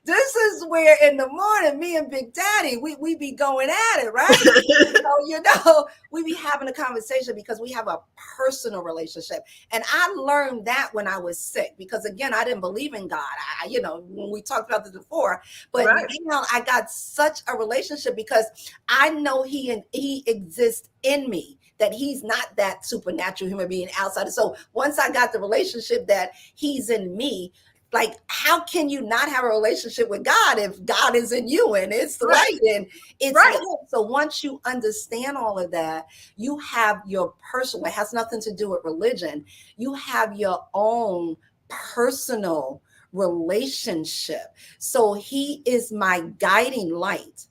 Speaker 2: this is where in the morning me and Big Daddy we be going at it, right? So we be having a conversation because we have a personal relationship. And I learned that when I was sick, because again, I didn't believe in God. When we talked about this before, but
Speaker 1: Right.
Speaker 2: now I got such a relationship because I know he exists in me, that he's not that supernatural human being outside. So once I got the relationship that he's in me, like, how can you not have a relationship with God if God is in you and it's the
Speaker 1: Right.
Speaker 2: light and it's
Speaker 1: Right.
Speaker 2: love? So once you understand all of that, you have your personal, it has nothing to do with religion. You have your own personal relationship. So he is my guiding light.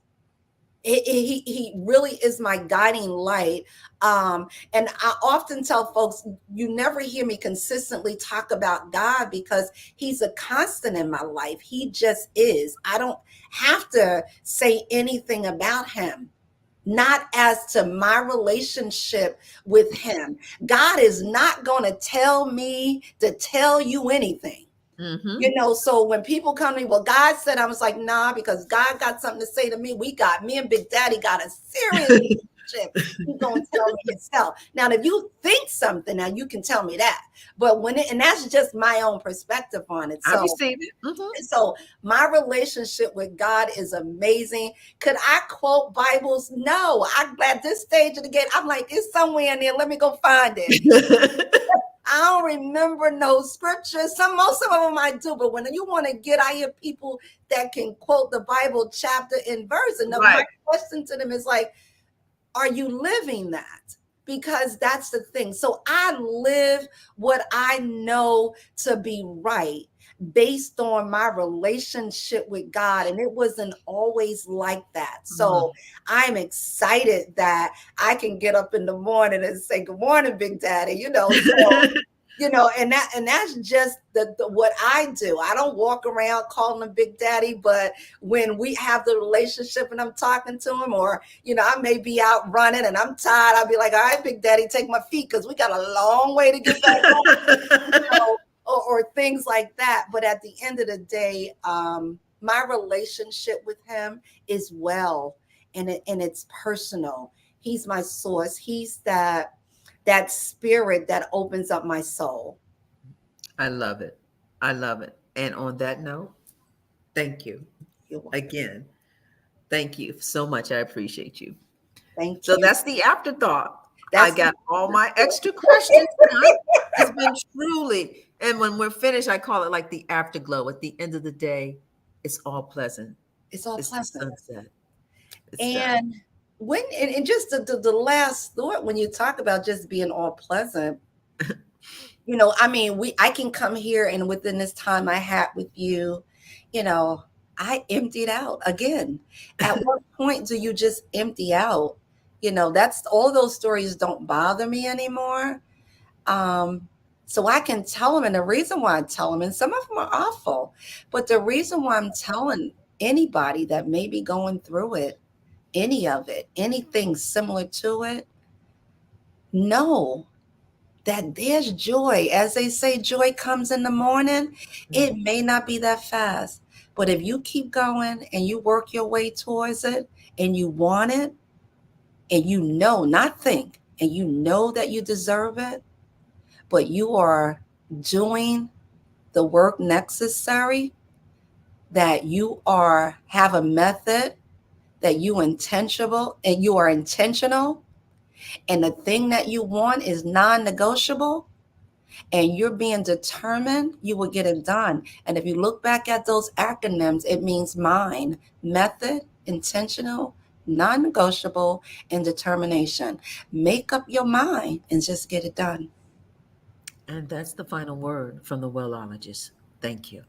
Speaker 2: He really is my guiding light. And I often tell folks, you never hear me consistently talk about God because he's a constant in my life. He just is. I don't have to say anything about him, not as to my relationship with him. God is not going to tell me to tell you anything.
Speaker 1: Mm-hmm.
Speaker 2: So when people come to me, well, God said, I was like, nah, because God got something to say to me. Me and Big Daddy got a serious relationship. He's going to tell me himself. Now, if you think something, now you can tell me that. But and that's just my own perspective on it.
Speaker 1: I
Speaker 2: So,
Speaker 1: receive it. Mm-hmm.
Speaker 2: so my relationship with God is amazing. Could I quote Bibles? No. I'm at this stage of the game. I'm like, it's somewhere in there. Let me go find it. I don't remember no scriptures. Most of them I do, but when you want to I hear people that can quote the Bible chapter and verse. And my
Speaker 1: Right.
Speaker 2: question to them is like, are you living that? Because that's the thing. So I live what I know to be right based on my relationship with God. And it wasn't always like that. So I'm excited that I can get up in the morning and say, good morning, Big Daddy, So and that's just the what I do. I don't walk around calling him Big Daddy, but when we have the relationship and I'm talking to him, or I may be out running and I'm tired, I'll be like, all right, Big Daddy, take my feet because we got a long way to get back home, or things like that. But at the end of the day, my relationship with him is well, and it's personal. He's my source. He's that spirit that opens up my soul.
Speaker 1: I love it. I love it. And on that note, thank you
Speaker 2: You're welcome.
Speaker 1: again. Thank you so much. I appreciate you.
Speaker 2: Thank
Speaker 1: So
Speaker 2: you.
Speaker 1: that's the afterthought. I
Speaker 2: That's
Speaker 1: got all my extra questions done. It's been truly, and when we're finished, I call it like the afterglow. At the end of the day, it's all pleasant.
Speaker 2: it's all
Speaker 1: It's the
Speaker 2: pleasant.
Speaker 1: sunset. It's done.
Speaker 2: And and just the last thought, when you talk about just being all pleasant, I mean, I can come here and within this time I had with you, you know, I emptied out again. At what point do you just empty out? That's all. Those stories don't bother me anymore. Um, so I can tell them, and the reason why I tell them, and some of them are awful, but the reason why I'm telling anybody that may be going through it, any of it, anything similar to it, know that there's joy. As they say, joy comes in the morning. It may not be that fast, but if you keep going and you work your way towards it and you want it, and not think, and that you deserve it, but you are doing the work necessary, that you have a method, that you are intentional, and the thing that you want is non-negotiable, and you're being determined, you will get it done. And if you look back at those acronyms, it means mind, method, intentional, non-negotiable, and determination. Make up your mind and just get it done.
Speaker 1: And that's the final word from the wellologist. Thank you.